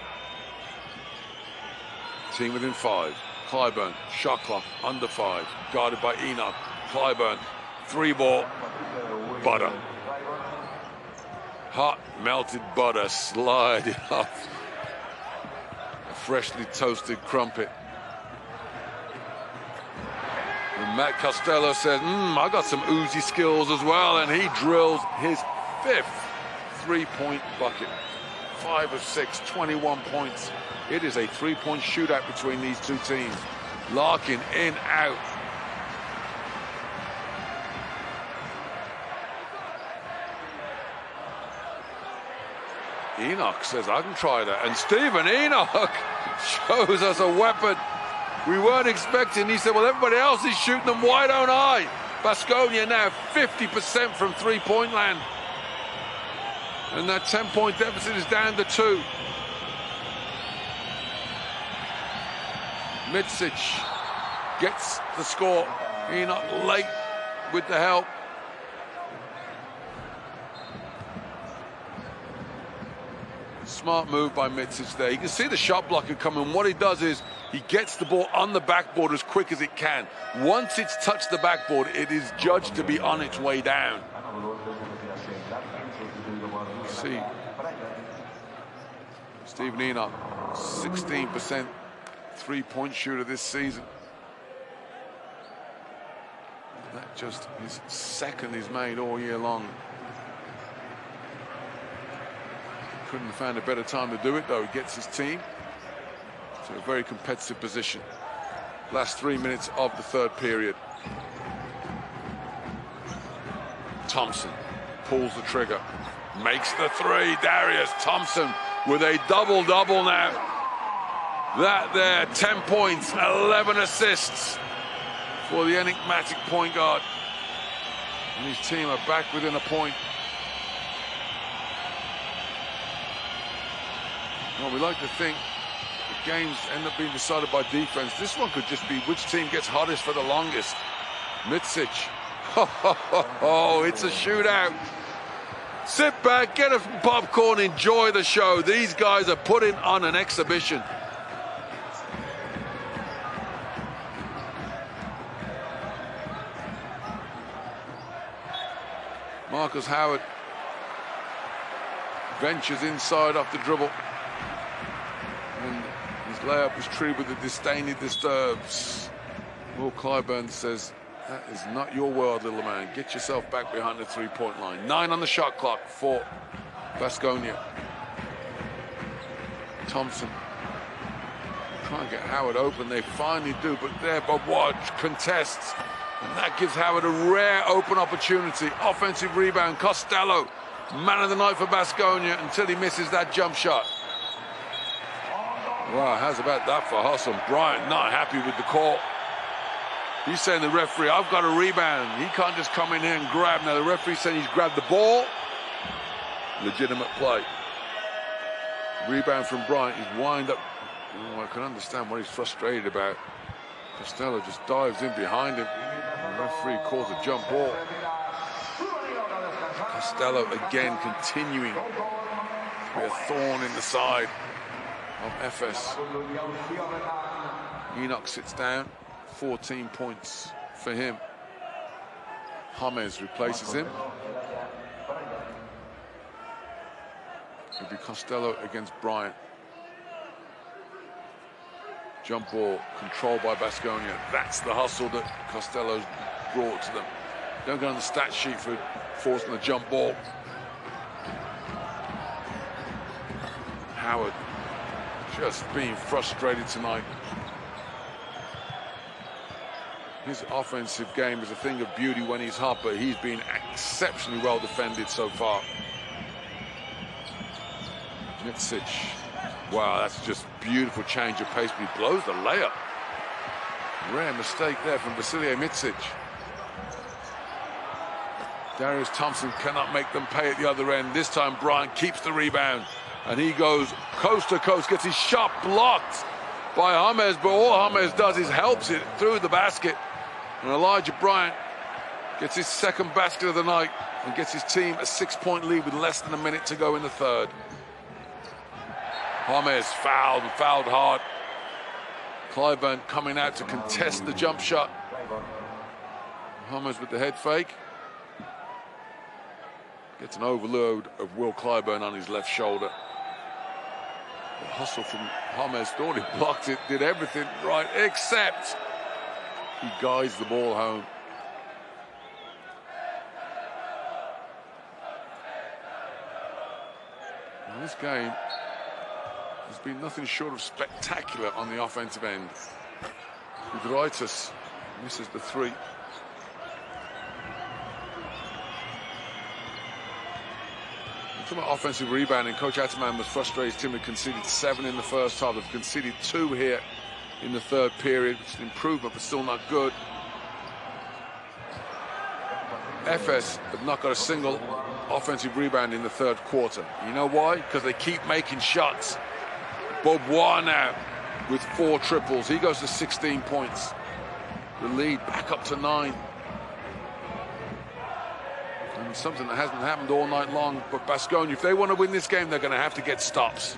S1: Team within 5. Clyburn, shot clock, under 5. Guarded by Enoch. Clyburn, 3-ball, butter. Hot melted butter sliding off a freshly toasted crumpet. And Matt Costello says, I got some Uzi skills as well, and he drills his 5th 3-point bucket. 5 of 6, 21 points. It is a 3-point shootout between these two teams. Larkin in, out. Enoch says, I can try that. And Stephen Enoch shows us a weapon we weren't expecting. He said, well, everybody else is shooting them. Why don't I? Baskonia now 50% from three-point land. And that 10-point deficit is down to 2. Mitsic gets the score. Enoch late with the help. Smart move by Mitsic there. You can see the shot blocker coming. What he does is he gets the ball on the backboard as quick as it can. Once it's touched the backboard, it is judged to be on its way down. See, Stephen Enoch, 16% three-point shooter this season. That just his second he's made all year long. Couldn't have found a better time to do it, though. He gets his team to a very competitive position. Last 3 minutes of the third period. Thompson pulls the trigger, makes the three. Darius Thompson with a double-double now. That there, 10 points, 11 assists for the enigmatic point guard. And his team are back within a point. Well, we like to think the games end up being decided by defense. This one could just be which team gets hottest for the longest. Mitsic. Oh, it's a shootout. Sit back, get a popcorn, enjoy the show. These guys are putting on an exhibition. Marcus Howard ventures inside off the dribble. And his layup is treated with the disdain he disturbs. Will Clyburn says, that is not your world, little man. Get yourself back behind the three-point line. 9 on the shot clock for Baskonia. Thompson trying to get Howard open. They finally do, but there, but watch, contests. And that gives Howard a rare open opportunity. Offensive rebound, Costello, man of the night for Baskonia until he misses that jump shot. Wow, how's about that for Hustle? Bryant not happy with the call. He's saying to the referee, I've got a rebound. He can't just come in here and grab. Now the referee's saying he's grabbed the ball. Legitimate play. Rebound from Bryant. He's wind up. Oh, I can understand what he's frustrated about. Costello just dives in behind him. The referee calls a jump ball. Costello again continuing to be a thorn in the side of EFES. Enoch sits down. 14 points for him. James replaces him. It'll be Costello against Bryant. Jump ball controlled by Baskonia. That's the hustle that Costello's brought to them. Don't go on the stat sheet for forcing the jump ball. Howard just being frustrated tonight. His offensive game is a thing of beauty when he's hot, but he's been exceptionally well defended so far. Mitsic. Wow, that's just beautiful change of pace, but he blows the layup. Rare mistake there from Vasilije Mitsic. Darius Thompson cannot make them pay at the other end. This time Bryant keeps the rebound, and he goes coast to coast, gets his shot blocked by James, but all James does is helps it through the basket. And Elijah Bryant gets his second basket of the night and gets his team a 6-point lead with less than a minute to go in the third. James fouled hard. Clyburn coming out to contest the jump shot. James with the head fake. Gets an overload of Will Clyburn on his left shoulder. The hustle from James, thought he blocked it, did everything right, except he guides the ball home. Now this game has been nothing short of spectacular on the offensive end. Gudraitis misses the three. Talking about offensive rebounding, Coach Ataman was frustrated. His team had conceded 7 in the first half. They've conceded 2 here in the third period, which is an improvement, but still not good. EFES have not got a single offensive rebound in the third quarter. You know why? Because they keep making shots. Bobois now with 4 triples. He goes to 16 points. the lead back up to 9. And something that hasn't happened all night long, but Baskonia, if they want to win this game, they're going to have to get stops.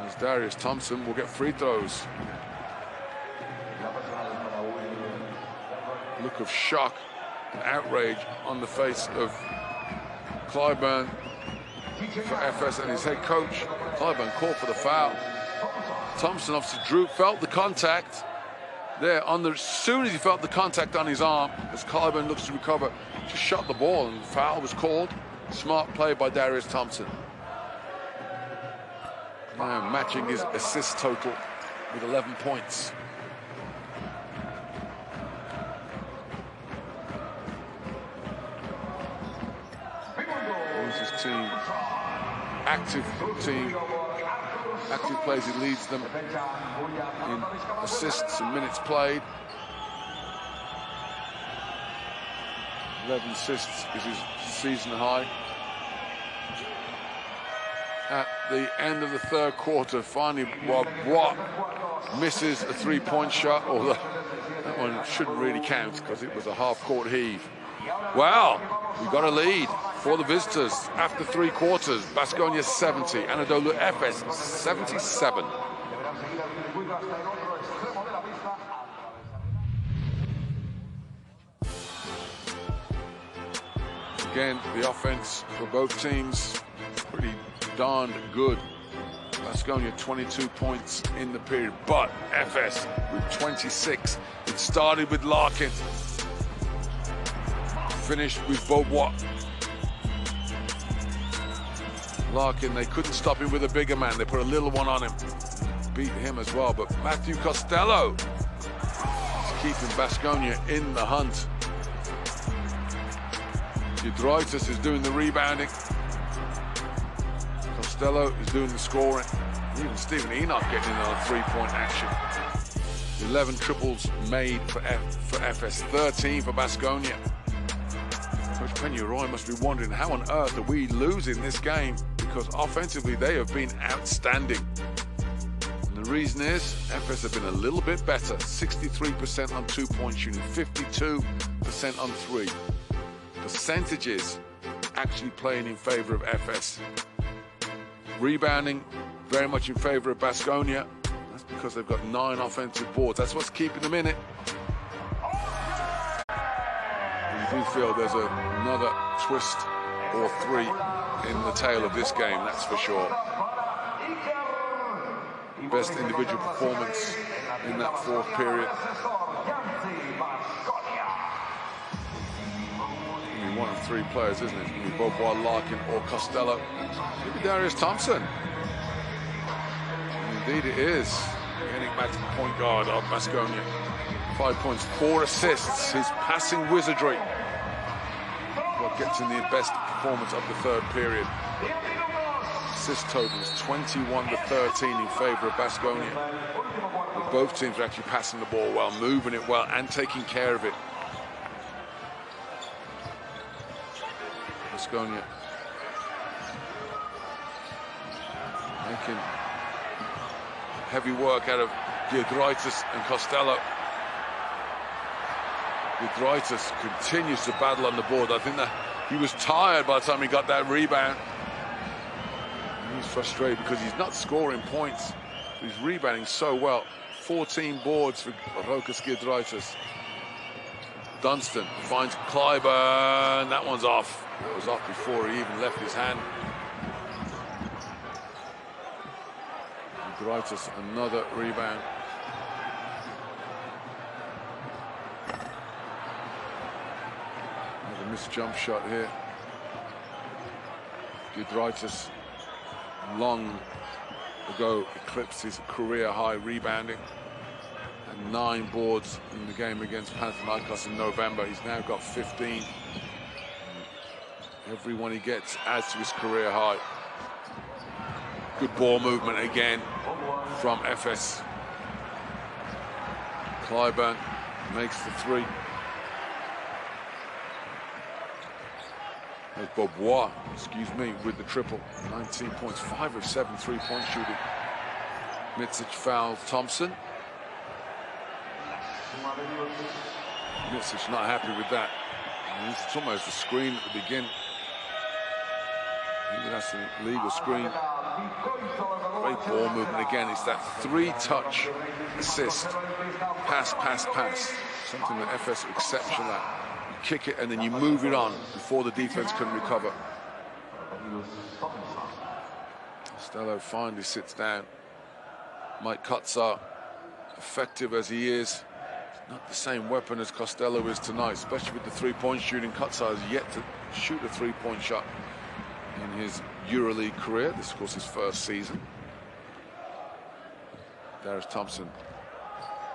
S1: As Darius Thompson will get free throws. Look of shock and outrage on the face of Clyburn for EFES and his head coach. Clyburn called for the foul. Thompson obviously felt the contact there as soon as he felt the contact on his arm, as Clyburn looks to recover, just shot the ball and the foul was called. Smart play by Darius Thompson. Now matching his assist total with 11 points. Here's his team, active plays. He leads them in assists and minutes played. 11 assists is his season high. At the end of the third quarter, finally, Watt misses a three-point shot, although that one shouldn't really count because it was a half-court heave. Well, we got a lead for the visitors after 3 quarters. Baskonia 70, Anadolu EFES 77. Again, the offense for both teams pretty darned good. Baskonia 22 points in the period, but EFES with 26. It started with Larkin, finished with Beaubois. Larkin, they couldn't stop him with a bigger man. They put a little one on him, beat him as well. But Matthew Costello is keeping Baskonia in the hunt. Giedraitis is doing the rebounding. Costello is doing the scoring. Even Stephen Enoch getting in on three-point action. 11 triples made for EFES, 13 for Baskonia. Coach Penny-Roy must be wondering, how on earth are we losing this game? Because offensively, they have been outstanding. And the reason is, EFES have been a little bit better. 63% on two-point shooting, 52% on three. Percentages actually playing in favor of EFES. Rebounding very much in favor of Baskonia. That's because they've got 9 offensive boards. That's what's keeping them in it. You do feel there's another twist or 3 in the tail of this game, that's for sure. Best individual performance in that 4th period. Only 1 of 3 players, isn't it? It's going to be Beaubois, Larkin, or Costello. Maybe Darius Thompson. Indeed it is. Getting back to the point guard of Baskonia. 5 points, 4 assists. His passing wizardry what gets in the best performance of the 3rd period. Assist totals 21 to 13 in favor of Baskonia. But both teams are actually passing the ball well, moving it well, and taking care of it. Baskonia making heavy work out of Giedraitis and Costello. Giedraitis continues to battle on the board. I think that he was tired by the time he got that rebound. And he's frustrated because he's not scoring points. He's rebounding so well. 14 boards for Rokas Giedraitis. Dunstan finds Clyburn. That one's off. It was off before he even left his hand. Giedraitis, another rebound. Another missed jump shot here. Giedraitis long ago eclipsed his career high rebounding. And 9 boards in the game against Panathinaikos in November. He's now got 15. Every one he gets adds to his career high. Good ball movement again from EFES. Clyburn makes the 3. There's Beaubois, excuse me, with the triple. 19 points, 5 of 7 3-point shooting. Mitsic fouls Thompson. Mitsic not happy with that. It's almost a screen at the beginning. Even that's an illegal screen. Great ball movement again. It's that 3-touch assist. Pass, pass, pass. Something that EFES are exceptional at. You kick it and then you move it on before the defense can recover. Costello finally sits down. Mike Kotsar, effective as he is, not the same weapon as Costello is tonight, especially with the three-point shooting. Kotsar has yet to shoot a three-point shot in his EuroLeague career. This, of course, his first season. Darius Thompson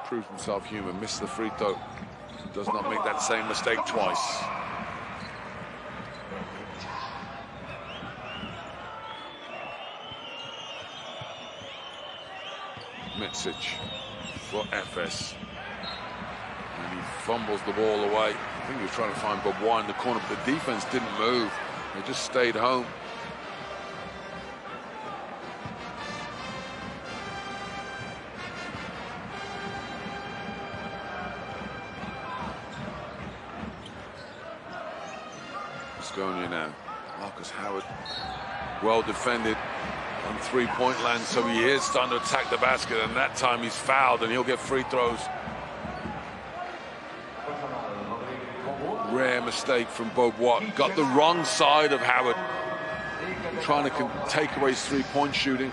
S1: proved himself human, missed the free throw. Does not make that same mistake twice. Mitsic for EFES. And he fumbles the ball away. I think he was trying to find Bobois in the corner, but the defense didn't move. They just stayed home. Baskonia now. Marcus Howard, well defended on three-point land, so he is starting to attack the basket, and that time he's fouled and he'll get free throws. Rare mistake from Bobois. Got the wrong side of Howard, trying to take away his three-point shooting.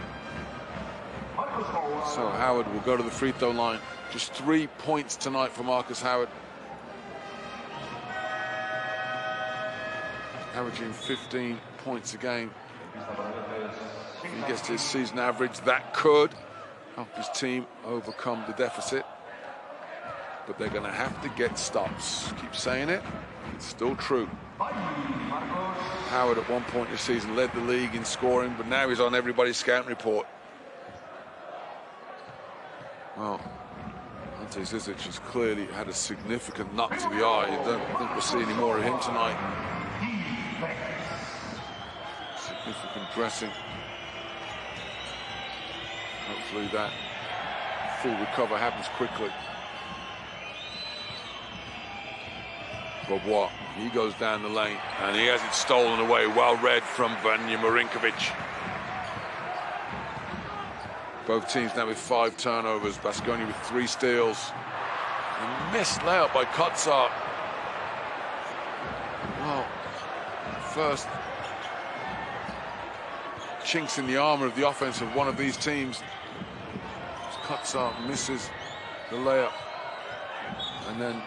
S1: So Howard will go to the free throw line. Just 3 points tonight for Marcus Howard. Averaging 15 points a game. If he gets to his season average, that could help his team overcome the deficit. But they're going to have to get stops. Keep saying it. It's still true. Howard at one point this season led the league in scoring, but now he's on everybody's scouting report. Well, Ante Zizic has clearly had a significant knock to the eye. I don't think we'll see any more of him tonight. Significant dressing. Hopefully that full recover happens quickly. Bobois, he goes down the lane and he has it stolen away. Well read from Vanja Marinkovic. Both teams now with 5 turnovers. Baskonia with 3 steals. A missed layup by Kotsar. Well, first chinks in the armor of the offense of one of these teams. Kotsar misses the layup and then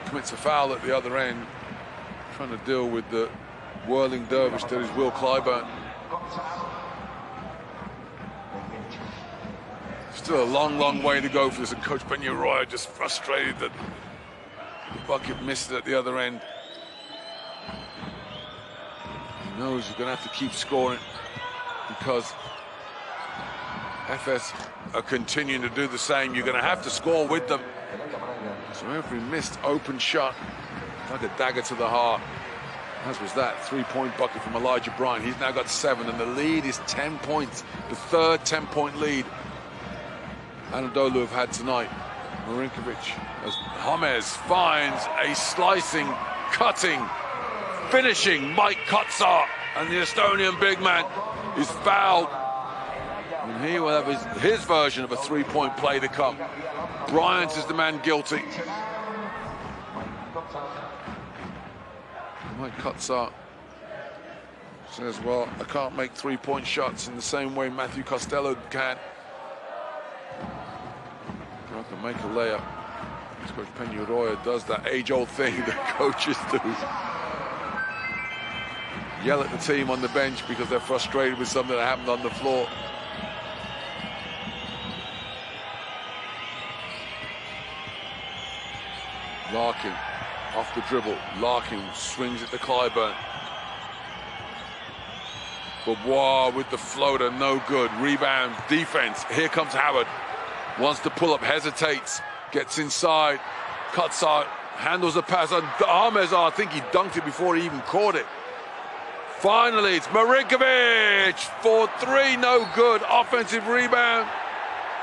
S1: commits a foul at the other end, trying to deal with the whirling dervish that is Will Clyburn. Still a long, long way to go for this, and Coach Ben-Uriah just frustrated that the bucket missed it at the other end. He knows he's going to have to keep scoring because EFES are continuing to do the same. You're going to have to score with them. So every missed open shot, like a dagger to the heart, as was that 3-point bucket from Elijah Bryant. He's now got 7, and the lead is 10 points. The third 10-point lead Anadolu have had tonight. Marinkovic, as James finds a slicing, cutting, finishing Mike Kotsar, and the Estonian big man is fouled. And he will have his version of a 3-point play to come. Bryant is the man guilty. Mike Kotsar says, well, I can't make 3-point shots in the same way Matthew Costello can. I can make a layup. Coach Ben-Uriah does that age-old thing that coaches do. Yell at the team on the bench because they're frustrated with something that happened on the floor. Larkin off the dribble. Larkin swings it to Clyburn. Bobois with the floater, no good. Rebound, defense. Here comes Howard. Wants to pull up, hesitates, gets inside. Kotsar handles the pass on James. I think he dunked it before he even caught it. Finally, it's Marinkovic for 3, no good. Offensive rebound.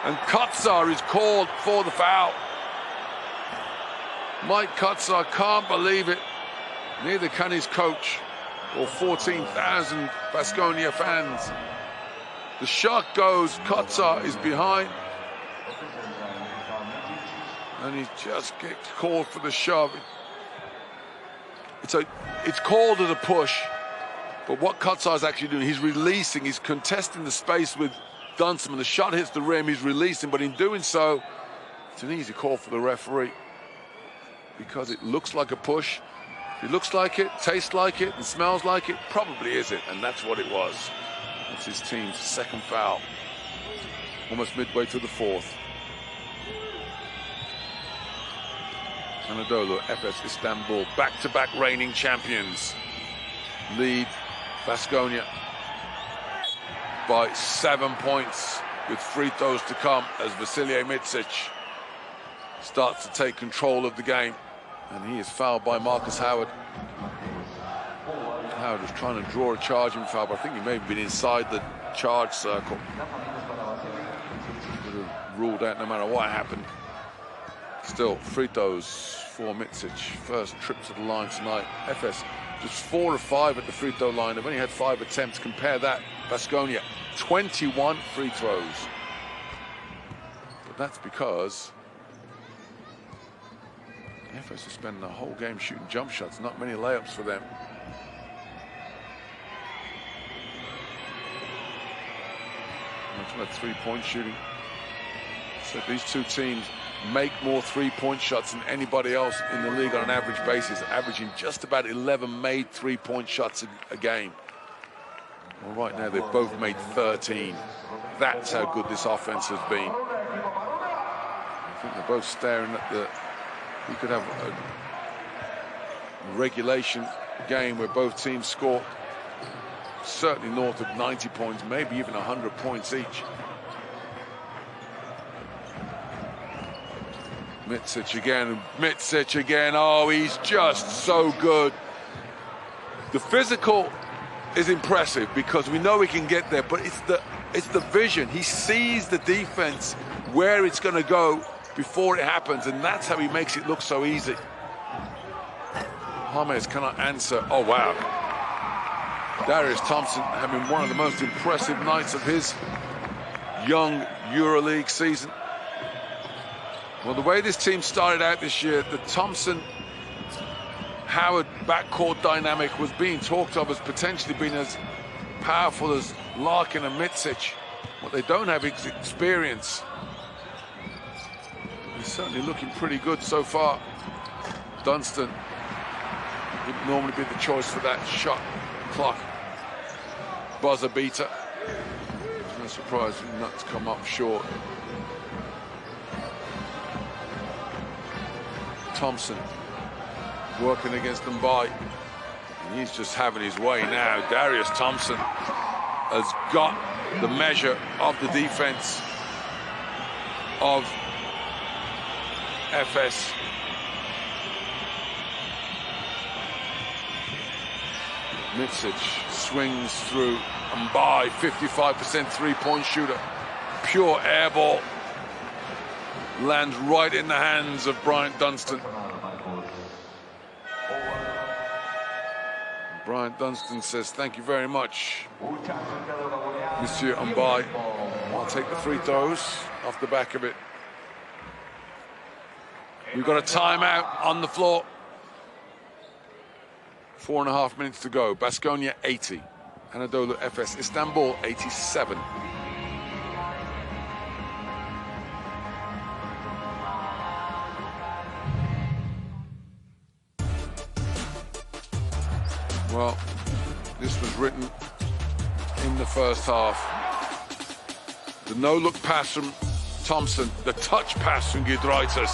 S1: And Kotsar is called for the foul. Mike Kotsar can't believe it. Neither can his coach or 14,000 Baskonia fans. The shot goes, Kotsar is behind. And he just gets called for the shove. It's called as a push, but what Kotsar is actually doing, he's releasing, he's contesting the space with Dunstan. The shot hits the rim, he's releasing, but in doing so, it's an easy call for the referee because it looks like a push. If it looks like it, tastes like it, and smells like it, probably is it, and that's what it was. It's his team's second foul, almost midway through the fourth. Anadolu EFES Istanbul, back-to-back reigning champions, lead Baskonia by 7 points with free throws to come as Vasilije Micic starts to take control of the game, and he is fouled by Marcus Howard. Howard was trying to draw a charging foul, but I think he may have been inside the charge circle. Would have ruled out no matter what happened. Still, free throws for Micic. First trip to the line tonight. EFES just 4 of 5 at the free throw line. They've only had 5 attempts. Compare that, Baskonia, 21 free throws. But that's because EFES is spending the whole game shooting jump shots. Not many layups for them. Much about three-point shooting. So these two teams make more three-point shots than anybody else in the league on an average basis, averaging just about 11 made three-point shots a game. Well, right now they've both made 13. That's how good this offense has been. I think they're both staring at the... We could have a regulation game where both teams score certainly north of 90 points, maybe even 100 points each. Micic again, oh, he's just so good. The physical is impressive because we know he can get there, but it's the vision. He sees the defense, where it's going to go before it happens, and that's how he makes it look so easy. James cannot answer. Oh, wow. Darius Thompson having one of the most impressive nights of his young EuroLeague season. Well, the way this team started out this year, the Thompson-Howard backcourt dynamic was being talked of as potentially being as powerful as Larkin and Micic. What they don't have is experience. He's certainly looking pretty good so far. Dunstan would normally be the choice for that shot clock buzzer beater. No surprise not to come up short. Thompson working against Mbai. And he's just having his way now. Darius Thompson has got the measure of the defense of EFES. Micic swings through Mbai, 55% three-point shooter. Pure air ball. Lands right in the hands of Bryant Dunstan. Bryant Dunstan says, thank you very much, Monsieur Mbai. I'll take the free throws off the back of it. We've got a timeout on the floor. 4.5 minutes to go. Baskonia 80. Anadolu EFES Istanbul 87. Well, this was written in the first half. The no-look pass from Thompson, the touch pass from Giedraitis,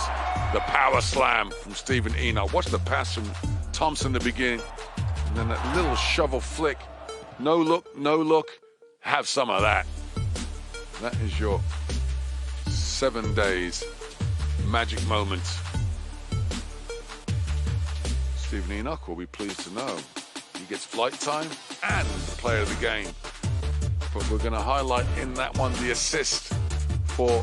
S1: the power slam from Stephen Enoch. Watch the pass from Thompson in the beginning, and then that little shovel flick. No look, have some of that. That is your 7 days magic moment. Stephen Enoch will be pleased to know he gets flight time and player of the game. But we're going to highlight in that one the assist for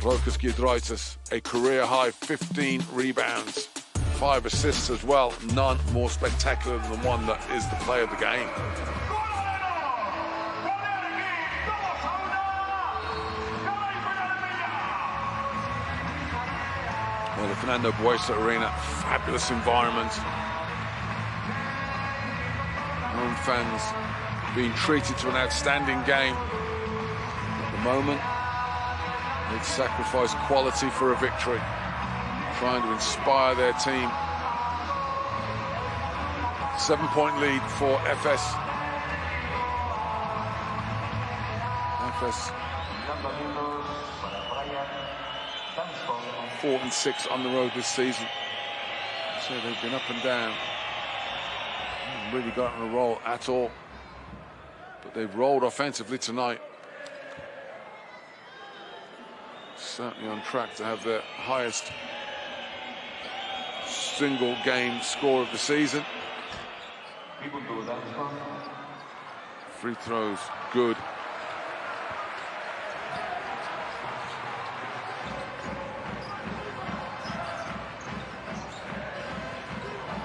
S1: Rokas Giedraitis, a career-high 15 rebounds, 5 assists as well. None more spectacular than the one that is the play of the game. Well, the Fernando Buesa Arena, fabulous environment. Home fans being treated to an outstanding game. At the moment, they'd sacrifice quality for a victory, trying to inspire their team. 7-point lead for EFES. EFES 4-6 on the road this season. So they've been up and down. Haven't really got on a roll at all. But they've rolled offensively tonight. Certainly on track to have their highest single game score of the season. Free throws, good.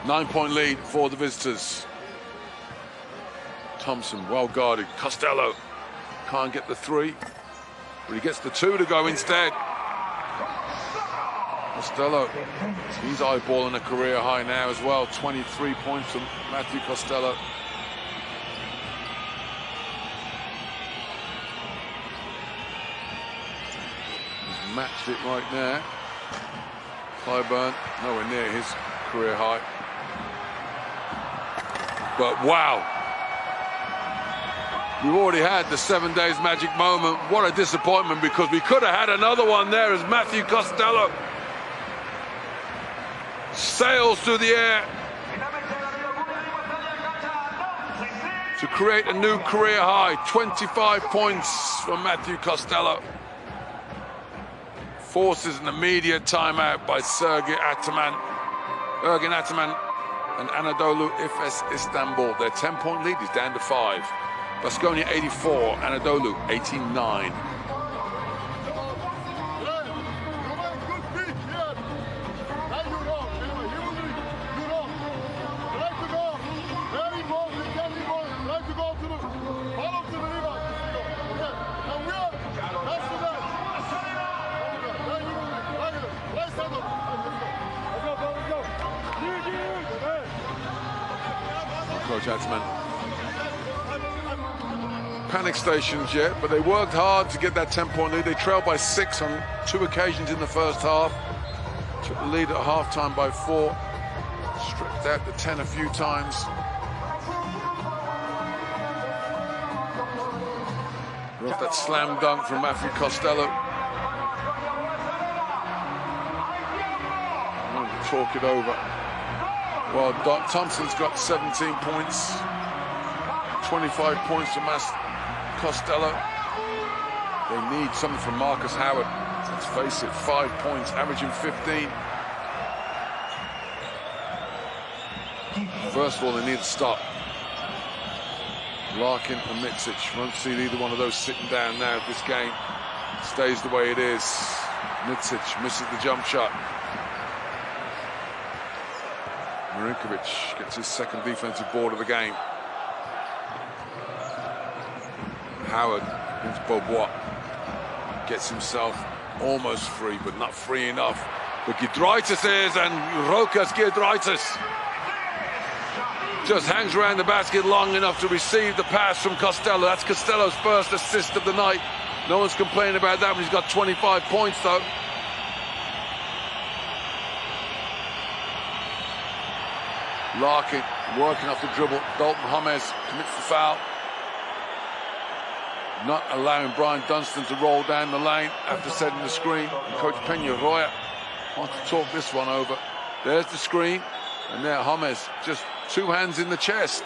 S1: Nine-point lead for the visitors. Thompson, well guarded. Costello can't get the three, but he gets the two to go instead. Costello, he's eyeballing a career high now as well. 23 points from Matthew Costello. He's matched it right now. Clyburn, nowhere near his career high. But wow, we've already had the 7 days magic moment. What a disappointment, because we could have had another one there as Matthew Costello sails through the air to create a new career high. 25 points from Matthew Costello. Forces an immediate timeout by Ergin Ataman and Anadolu Efes Istanbul. Their 10-point lead is down to 5. Baskonia 84, Anadolu 89. Coach Ataman. Panic stations yet, but they worked hard to get that 10-point lead. They trailed by 6 on 2 occasions in the first half. Took the lead at halftime by 4. Stripped out the 10 a few times. Off that slam dunk from Matthew Costello. I'm going to talk it over. Well, Thompson's got 17 points. 25 points from Costello. They need something from Marcus Howard. Let's face it, 5 points, averaging 15. First of all, they need to stop. Larkin and Mitsic. Won't see either one of those sitting down now if this game stays the way it is. Mitsic misses the jump shot. Marinkovic gets his second defensive board of the game. Howard against Bobois. Gets himself almost free, but not free enough. But Giedraitis is, and Rokas Giedraitis just hangs around the basket long enough to receive the pass from Costello. That's Costello's first assist of the night. No one's complaining about that when he's got 25 points, though. Larkin working off the dribble. Dalton James commits the foul. Not allowing Brian Dunstan to roll down the lane after setting the screen. And Coach Peña-Roya wants to talk this one over. There's the screen, and there James, just 2 hands in the chest.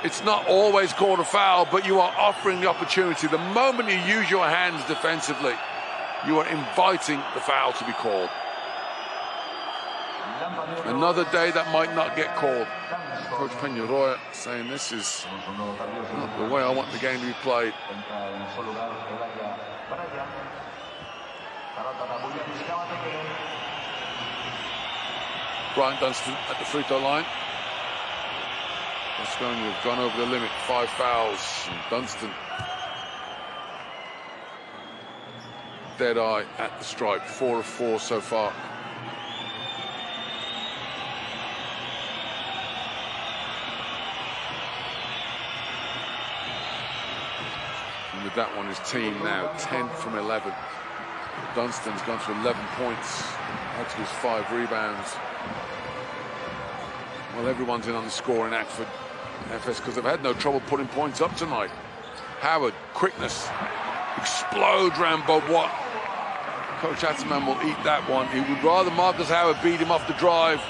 S1: It's not always called a foul, but you are offering the opportunity. The moment you use your hands defensively, you are inviting the foul to be called. Another day that might not get called. Coach Peña-Roya saying this is not the way I want the game to be played. Brian Dunstan at the free throw line. Baskonia have gone over the limit, 5 fouls. And Dunstan, dead eye at the stripe, 4 of 4 so far. And with that one, his team now 10 from 11. Dunstan's gone to 11 points, had to lose 5 rebounds. Well, everyone's in on the scoring act for EFES because they've had no trouble putting points up tonight. Howard, quickness, explodes round Beaubois. Coach Atterman will eat that one. He would rather Marcus Howard beat him off the drive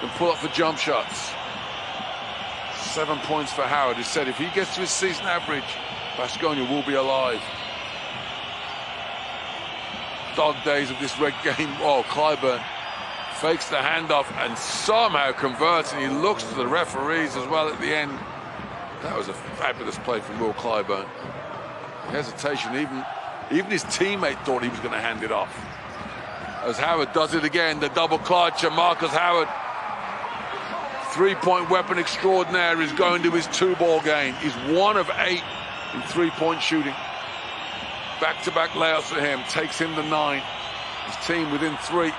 S1: than pull up the jump shots. 7 points for Howard. He said if he gets to his season average, Baskonia will be alive. Dog days of this red game. Oh, Clyburn fakes the handoff and somehow converts, and he looks to the referees as well at the end. That was a fabulous play from Will Clyburn. Hesitation, even his teammate thought he was going to hand it off. As Howard does it again, the double clutch, and Marcus Howard, three-point weapon extraordinaire, is going to his 2-ball game. He's 1 of 8 in three-point shooting. Back-to-back layups for him, takes him to 9. His team within 3.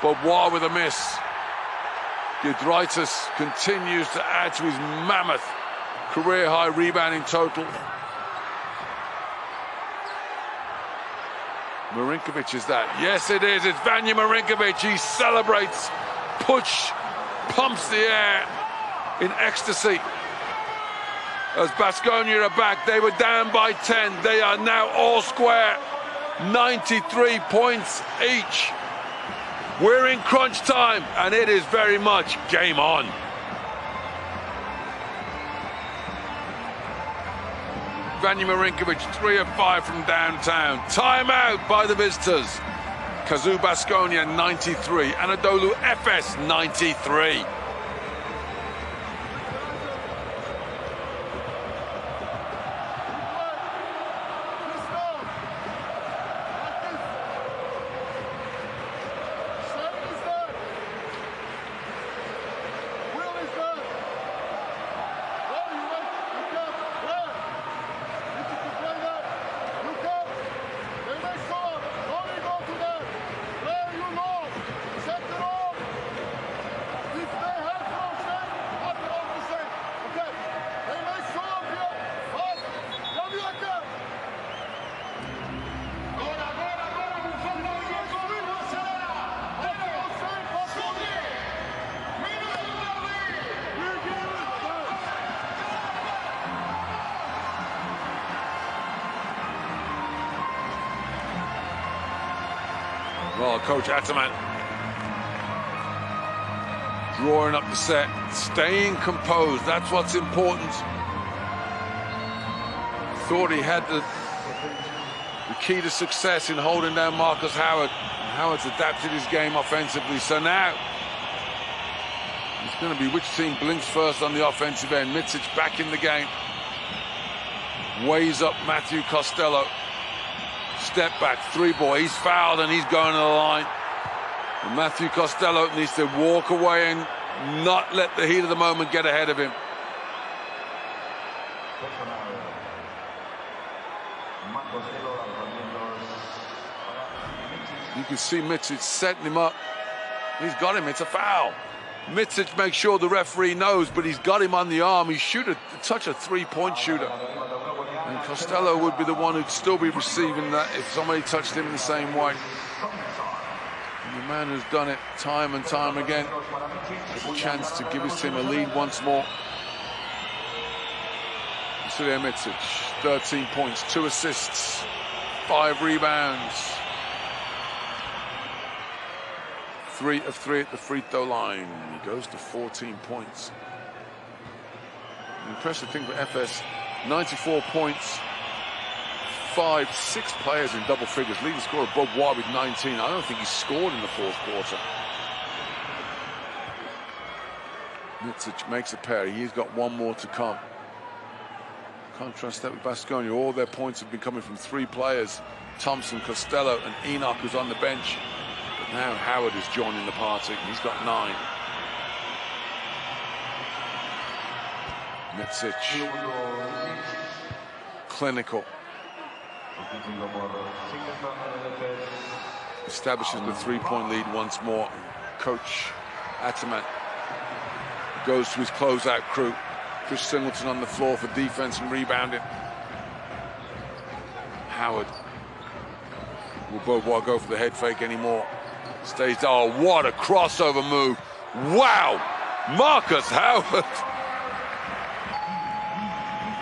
S1: Beaubois with a miss. Giedraitis continues to add to his mammoth career-high rebounding total. Marinkovic is that. Yes, it is. It's Vanja Marinkovic. He celebrates, pumps the air in ecstasy. As Baskonia are back, they were down by 10. They are now all square. 93 points each. We're in crunch time, and it is very much game on. Vanja Marinkovic, 3 of 5 from downtown. Timeout by the visitors. Kazoo Baskonia, 93. Anadolu EFES, 93. Well, Coach Atterman drawing up the set, staying composed. That's what's important. Thought he had the key to success in holding down Marcus Howard. Howard's adapted his game offensively. So now it's going to be which team blinks first on the offensive end. Micic back in the game. Weighs up Matthew Costello. Step back, 3-ball. He's fouled and he's going to the line. And Matthew Costello needs to walk away and not let the heat of the moment get ahead of him. You can see Micic setting him up. He's got him. It's a foul. Micic makes sure the referee knows, but he's got him on the arm. He touch a 3-point shooter. And Costello would be the one who'd still be receiving that if somebody touched him in the same way. And the man who's done it time and time again has a chance to give his team a lead once more. Vasilije Micic, 13 points, 2 assists, 5 rebounds. 3 of 3 at the free throw line. He goes to 14 points. The impressive thing for EFES, 94 points, 6 players in double figures. Leading scorer Beaubois with 19. I don't think he scored in the 4th quarter. Micic makes a pair. He's got one more to come. Contrast that with Baskonia. All their points have been coming from 3 players: Thompson, Costello, and Enoch, who's on the bench. But now Howard is joining the party. He's got 9. Mitsic, clinical. Establishes the 3-point lead once more. Coach Ataman goes to his closeout crew. Chris Singleton on the floor for defense and rebounding. Howard. Will Beauvoir go for the head fake anymore? Stays. Oh, what a crossover move. Wow! Marcus Howard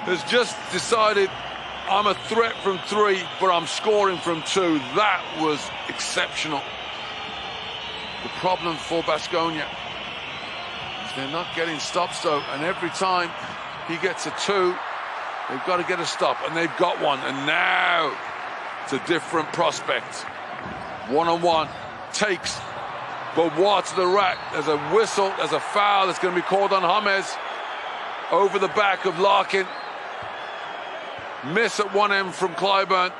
S1: has just decided, I'm a threat from 3, but I'm scoring from 2. That was exceptional. The problem for Baskonia is they're not getting stops though, and every time he gets a 2, they've got to get a stop, and they've got one, and now it's a different prospect. One-on-one, takes Beauvoir to the rack. There's a whistle, there's a foul that's going to be called on James. Over the back of Larkin. Miss at one end from Clyburn.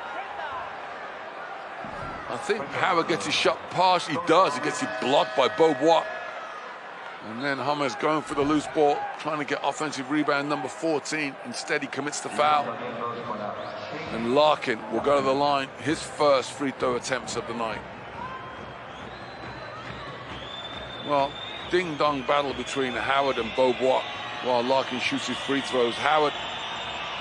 S1: I think Howard gets his shot partially. He does. He gets it blocked by Beauvoir. And then James going for the loose ball, trying to get offensive rebound number 14. Instead, he commits the foul. And Larkin will go to the line. His first free throw attempts of the night. Well, ding-dong battle between Howard and Beauvoir while Larkin shoots his free throws. Howard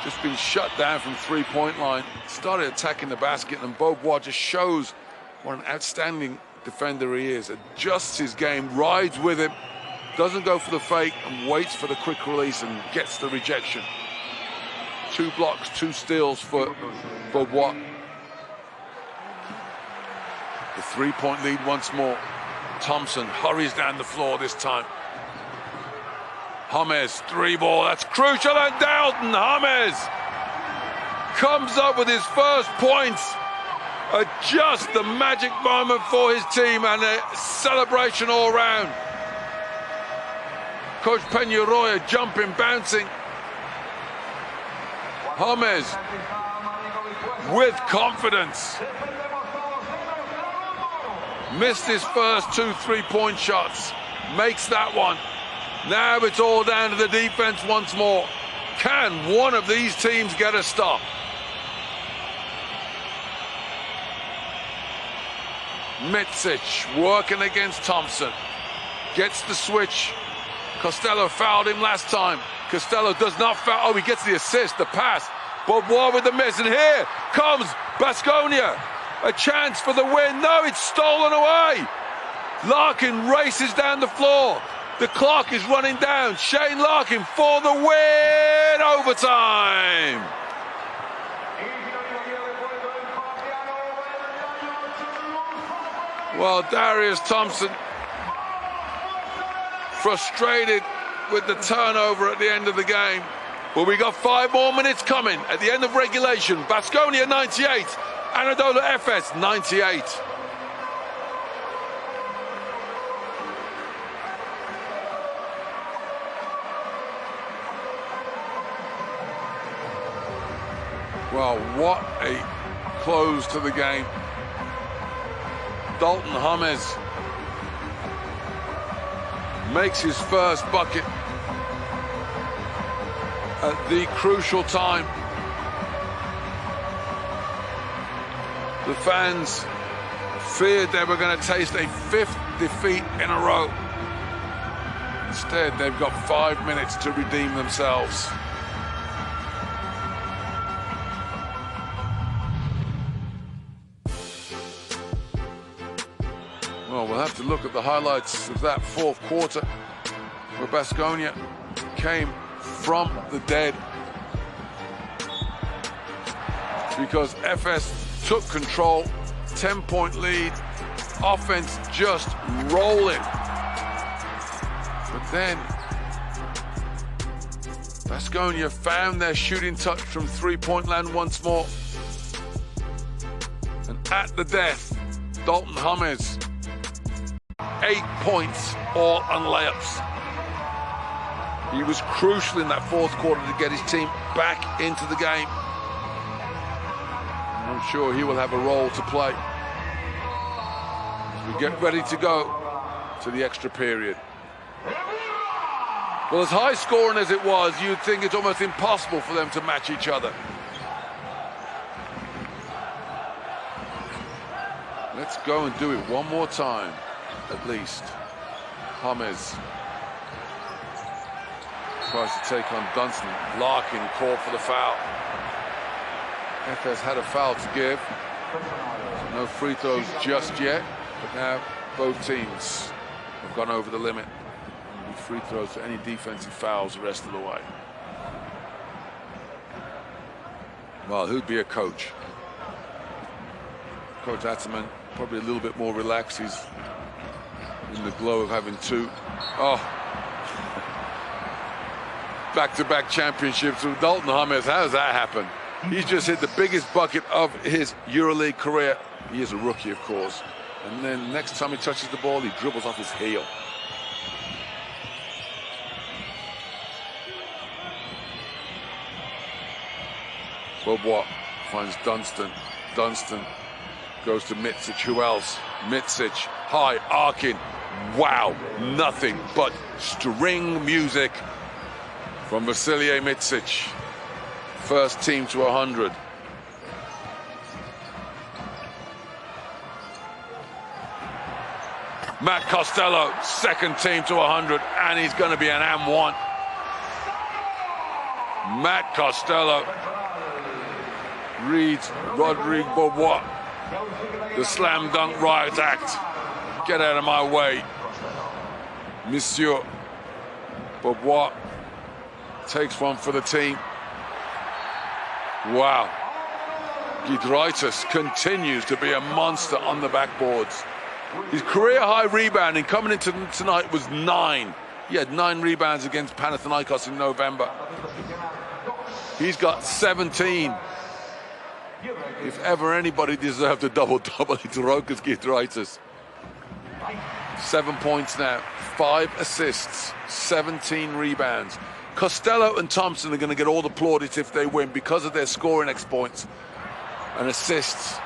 S1: just been shut down from 3-point line, started attacking the basket, and Beauvoir just shows what an outstanding defender he is. Adjusts his game, rides with him, doesn't go for the fake, and waits for the quick release and gets the rejection. 2 blocks, 2 steals for Beauvoir. The 3-point lead once more. Thompson hurries down the floor this time. James, 3-ball, that's crucial, and Dalton James comes up with his first points. Just the magic moment for his team, and a celebration all round. Coach Peñarroya jumping, bouncing. James with confidence. Missed his first 2 3-point shots, makes that one. Now it's all down to the defense once more. Can one of these teams get a stop? Mitsic working against Thompson. Gets the switch. Costello fouled him last time. Costello does not foul. Oh, he gets the assist, the pass. Beauvoir with the miss, and here comes Baskonia. A chance for the win. No, it's stolen away. Larkin races down the floor. The clock is running down. Shane Larkin for the win. Overtime. Well, Darius Thompson frustrated with the turnover at the end of the game. But we got 5 more minutes coming at the end of regulation. Baskonia 98, Anadolu EFES 98. Well, what a close to the game. Dalton James makes his first bucket at the crucial time. The fans feared they were going to taste a 5th defeat in a row. Instead, they've got 5 minutes to redeem themselves. Well, we'll have to look at the highlights of that 4th quarter where Baskonia came from the dead, because EFES took control, 10-point lead, offense just rolling. But then Baskonia found their shooting touch from 3-point land once more. And at the death, Dalton James, 8 points, all on layups. He was crucial in that fourth quarter to get his team back into the game. I'm sure he will have a role to play as we get ready to go to the extra period. Well, as high scoring as it was, you'd think it's almost impossible for them to match each other. Let's go and do it one more time, at least. James tries to take on Dunstan. Larkin called for the foul. EFES had a foul to give. No free throws just yet, but now both teams have gone over the limit. With free throws for any defensive fouls the rest of the way. Well, who'd be a coach? Coach Atman, probably a little bit more relaxed. He's in the glow of having two. Oh. Back-to-back championships with Dalton James. How does that happen? He's just hit the biggest bucket of his EuroLeague career. He is a rookie, of course. And then next time he touches the ball, he dribbles off his heel. Bobois finds Dunstan. Dunstan goes to Mitsic. Who else? Mitsic, high, arcing. Wow, nothing but string music from Vasilije Mitsic. First team to 100. Matt Costello, second team to 100, and he's going to be an M1. Matt Costello reads Rodrigue Bobois. The slam dunk riot act. Get out of my way. Monsieur Bobois takes one for the team. Wow. Giedraitis continues to be a monster on the backboards. His career-high rebounding coming into tonight was 9. He had 9 rebounds against Panathinaikos in November. He's got 17. If ever anybody deserved a double-double, it's Rokas Giedraitis. 7 points now, 5 assists, 17 rebounds. Costello and Thompson are going to get all the plaudits if they win because of their scoring exploits and assists.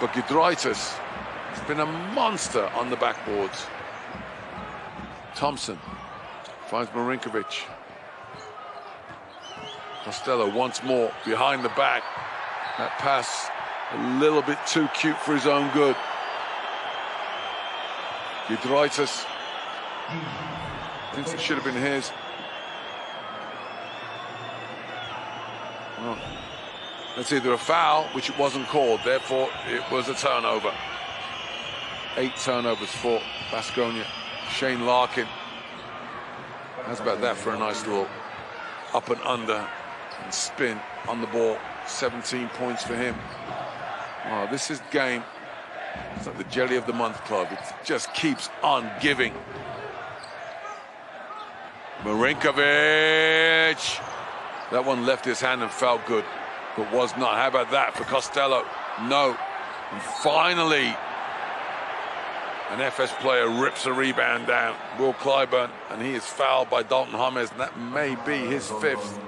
S1: But Giedraitis has been a monster on the backboards. Thompson finds Marinkovic. Costello once more behind the back. That pass a little bit too cute for his own good. Giedraitis thinks it should have been his. Well, that's either a foul, which it wasn't called, therefore it was a turnover. 8 turnovers for Baskonia. Shane Larkin. How's about that for a nice little up and under and spin on the ball? 17 points for him. Oh, this is game. It's like the Jelly of the Month club. It just keeps on giving. Marinkovic. That one left his hand and felt good, but was not. How about that for Costello? No. And finally, an EFES player rips a rebound down. Will Clyburn, and he is fouled by Dalton James, and that may be his 5th.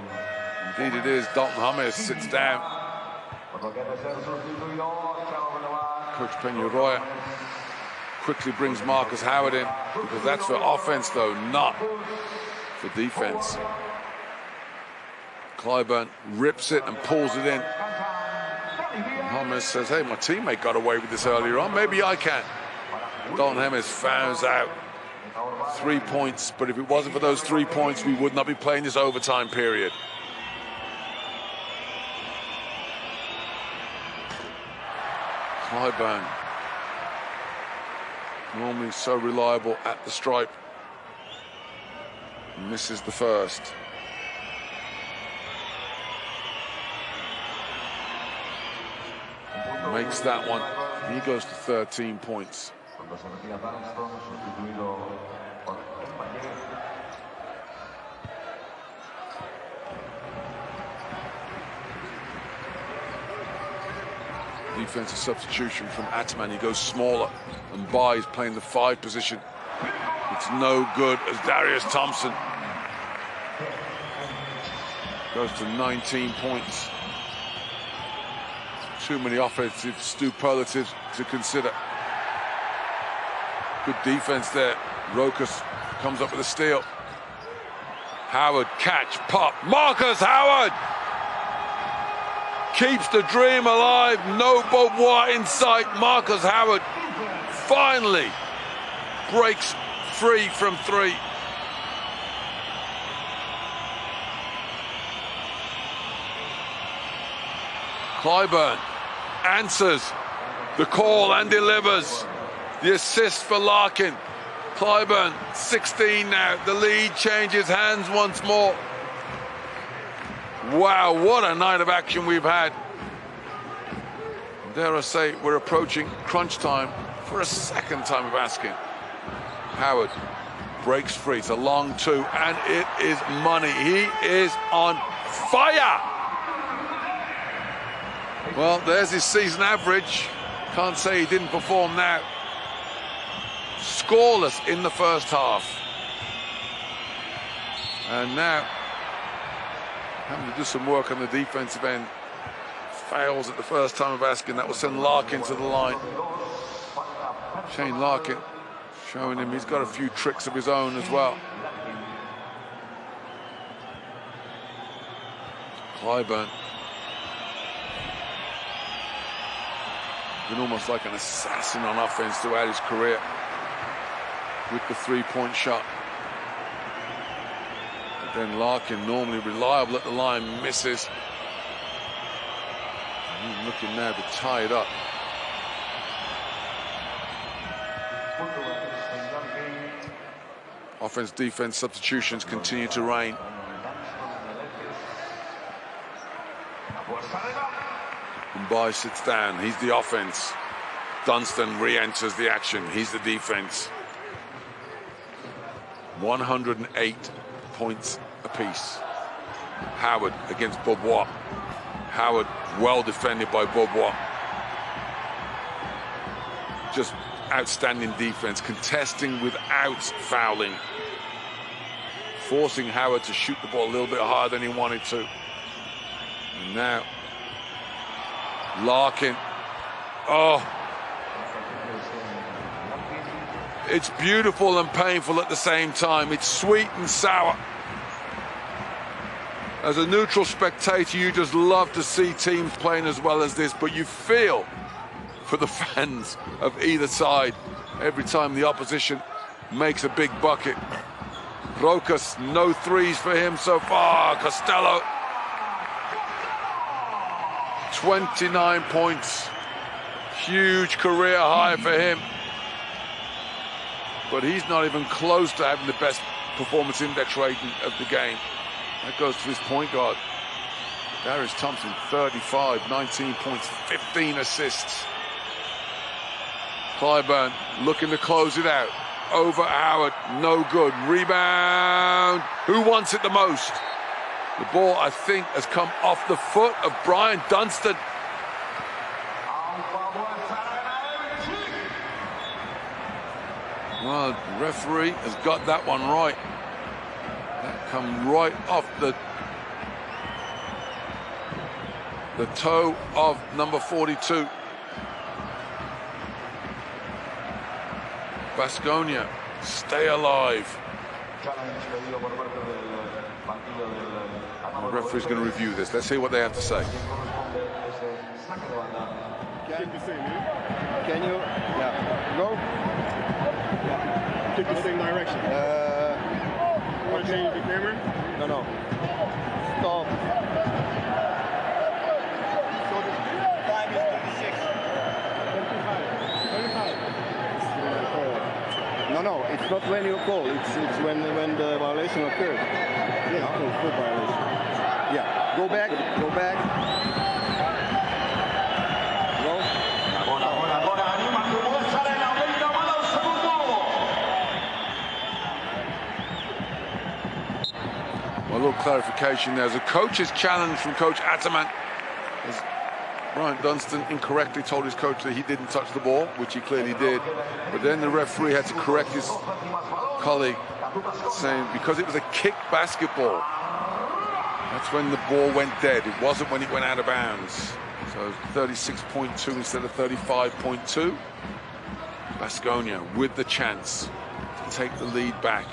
S1: Indeed it is. Dalton James sits down. Coach Peñarroya quickly brings Marcus Howard in, because that's for offense though, not for defense. Clyburn rips it and pulls it in. And James says, hey, my teammate got away with this earlier on, maybe I can. Dalton James fouls out. 3 points, but if it wasn't for those 3 points, we would not be playing this overtime period. Clyburn, normally so reliable at the stripe, and this is the first. Makes that one. He goes to 13 points. Defensive substitution from Atman. He goes smaller, and Bai is playing the 5 position. It's no good as Darius Thompson Goes to 19 points. Too many offensive superlatives to consider. Good defense there. Rokas comes up with a steal. Howard, catch, pop. Marcus Howard keeps the dream alive. No Beauvoir in sight. Marcus Howard finally breaks free from three. Clyburn answers the call and delivers the assist for Larkin. Clyburn, 16 now. The lead changes hands once more. Wow, what a night of action we've had. Dare I say, we're approaching crunch time for a second time of asking. Howard breaks free. It's a long two, and it is money. He is on fire. Well, there's his season average. Can't say he didn't perform now. Scoreless in the first half. And now, having to do some work on the defensive end. Fails at the first time of asking. That will send Larkin to the line. Shane Larkin showing him he's got a few tricks of his own as well. Clyburn. Been almost like an assassin on offense throughout his career with the three-point shot. But then Larkin, normally reliable at the line, misses. He's looking now to tie it up. Offense-defense substitutions continue to reign. Mbai sits down. He's the offense. Dunstan re-enters the action. He's the defense. 108 points apiece. Howard against Beauvoir. Howard well defended by Beauvoir. Just outstanding defense, contesting without fouling. Forcing Howard to shoot the ball a little bit harder than he wanted to. And now Larkin. Oh, it's beautiful and painful at the same time. It's sweet and sour. As a neutral spectator, you just love to see teams playing as well as this, but you feel for the fans of either side every time the opposition makes a big bucket. Rokas, no threes for him so far. Costello, 29 points. Huge career high for him. But he's not even close to having the best performance index rating of the game. That goes to his point guard. Darius Thompson, 35, 19 points, 15 assists. Clyburn looking to close it out. Over Howard, no good. Rebound. Who wants it the most? The ball, I think, has come off the foot of Brian Dunstan. Well, the referee has got that one right. That come right off the toe of number 42. Baskonia, stay alive. The referee's going to review this. Let's hear what they have to say.
S2: Can you? Yeah. Go.
S6: Take the same direction. Want to change the camera?
S2: No. Stop. So the time is 36. 25. No, it's not when you call. It's when the violation occurred. Yeah, full violation. Yeah, go back.
S1: Well, a little clarification. There's a coach's challenge from Coach Ataman. As Brian Dunstan incorrectly told his coach that he didn't touch the ball, which he clearly did. But then the referee had to correct his colleague, saying because it was a kick basketball, That's when the ball went dead. It wasn't when it went out of bounds. So 36.2 instead of 35.2. Baskonia with the chance to take the lead back.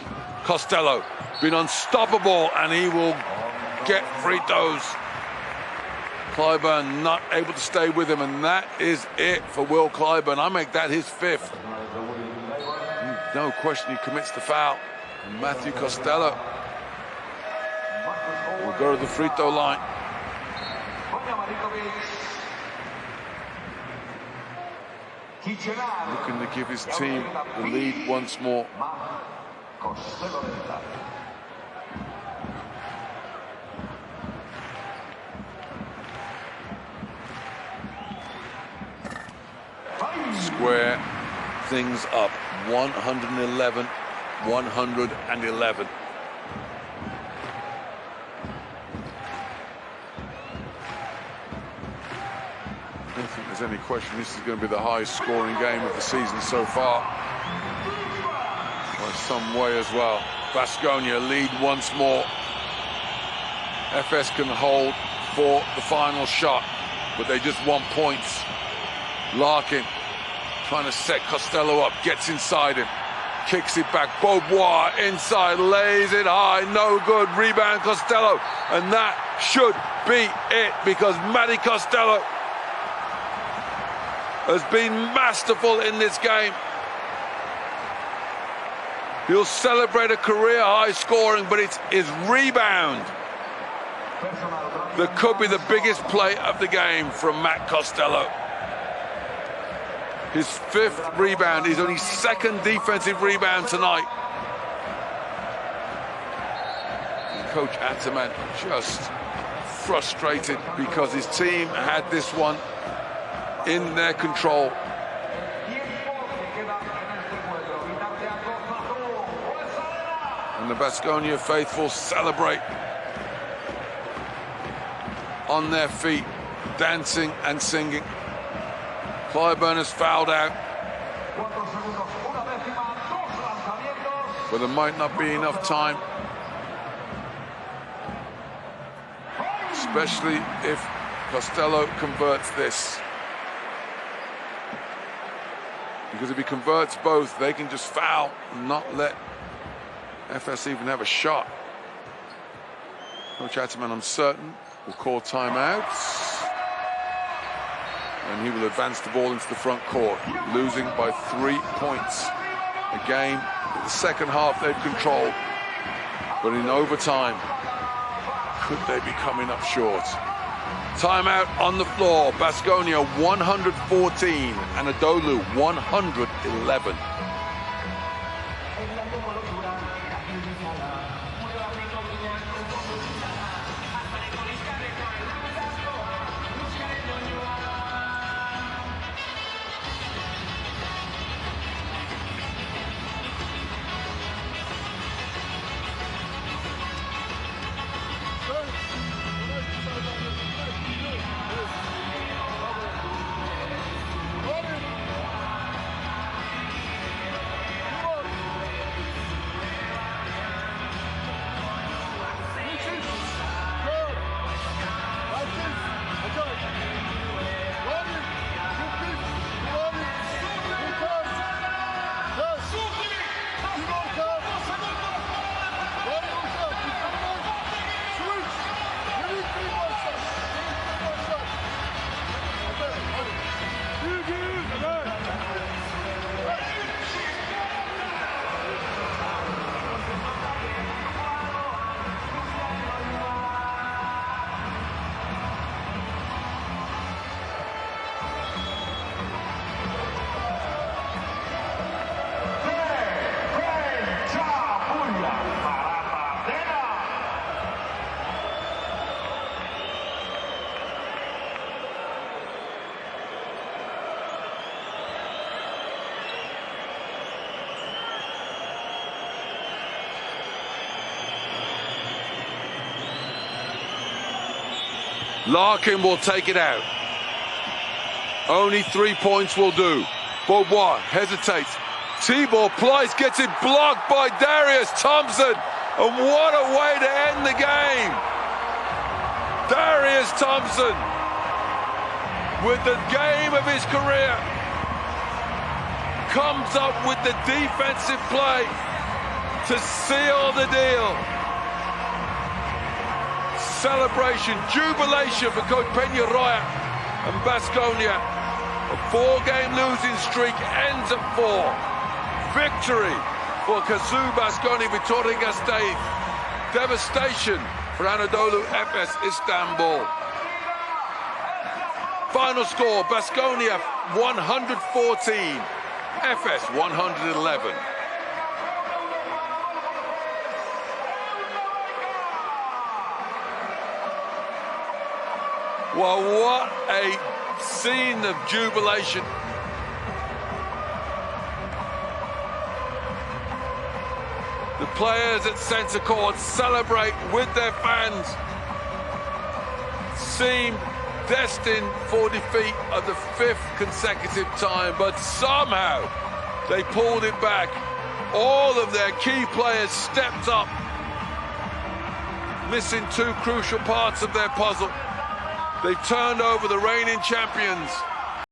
S1: Costello been unstoppable, and he will get free throws. Clyburn not able to stay with him, and that is it for Will Clyburn. I make that his 5th. No question he commits the foul. And Matthew Costello will go to the free throw line. Looking to give his team the lead once more. Square things up. 111, 111. I don't think there's any question this is going to be the highest scoring game of the season so far. By some way as well. Baskonia lead once more. EFES can hold for the final shot, but they just want points. Larkin trying to set Costello up, gets inside him, kicks it back. Beaubois inside, lays it high, no good. Rebound Costello, and that should be it, because Matty Costello has been masterful in this game. He'll celebrate a career-high scoring, but it's his rebound that could be the biggest play of the game from Matt Costello. His 5th rebound, his only 2nd defensive rebound tonight. And Coach Ataman just frustrated because his team had this one in their control. And the Baskonia faithful celebrate on their feet, dancing and singing. Clyburn has fouled out, but there might not be enough time, especially if Costello converts this. Because if he converts both, they can just foul and not let EFES even have a shot. Coach Ataman, I'm certain, will call timeouts. And he will advance the ball into the front court, losing by 3 points. A game that the second half they've controlled, but in overtime, could they be coming up short? Timeout on the floor. Baskonia 114, Anadolu 111. Larkin will take it out. Only 3 points will do. Beaubois hesitates. T-ball, Plyce gets it blocked by Darius Thompson. And what a way to end the game. Darius Thompson, with the game of his career, comes up with the defensive play to seal the deal. Celebration, jubilation for Coach Peñarroya and Baskonia. A 4-game losing streak ends at 4. Victory for Kazu Baskonia Vitoria Gasteiz. Devastation for Anadolu EFES Istanbul. Final score, Baskonia 114, EFES 111. Well, what a scene of jubilation. The players at centre court celebrate with their fans. Seemed destined for defeat of the 5th consecutive time, but somehow they pulled it back. All of their key players stepped up, missing 2 crucial parts of their puzzle. They turned over the reigning champions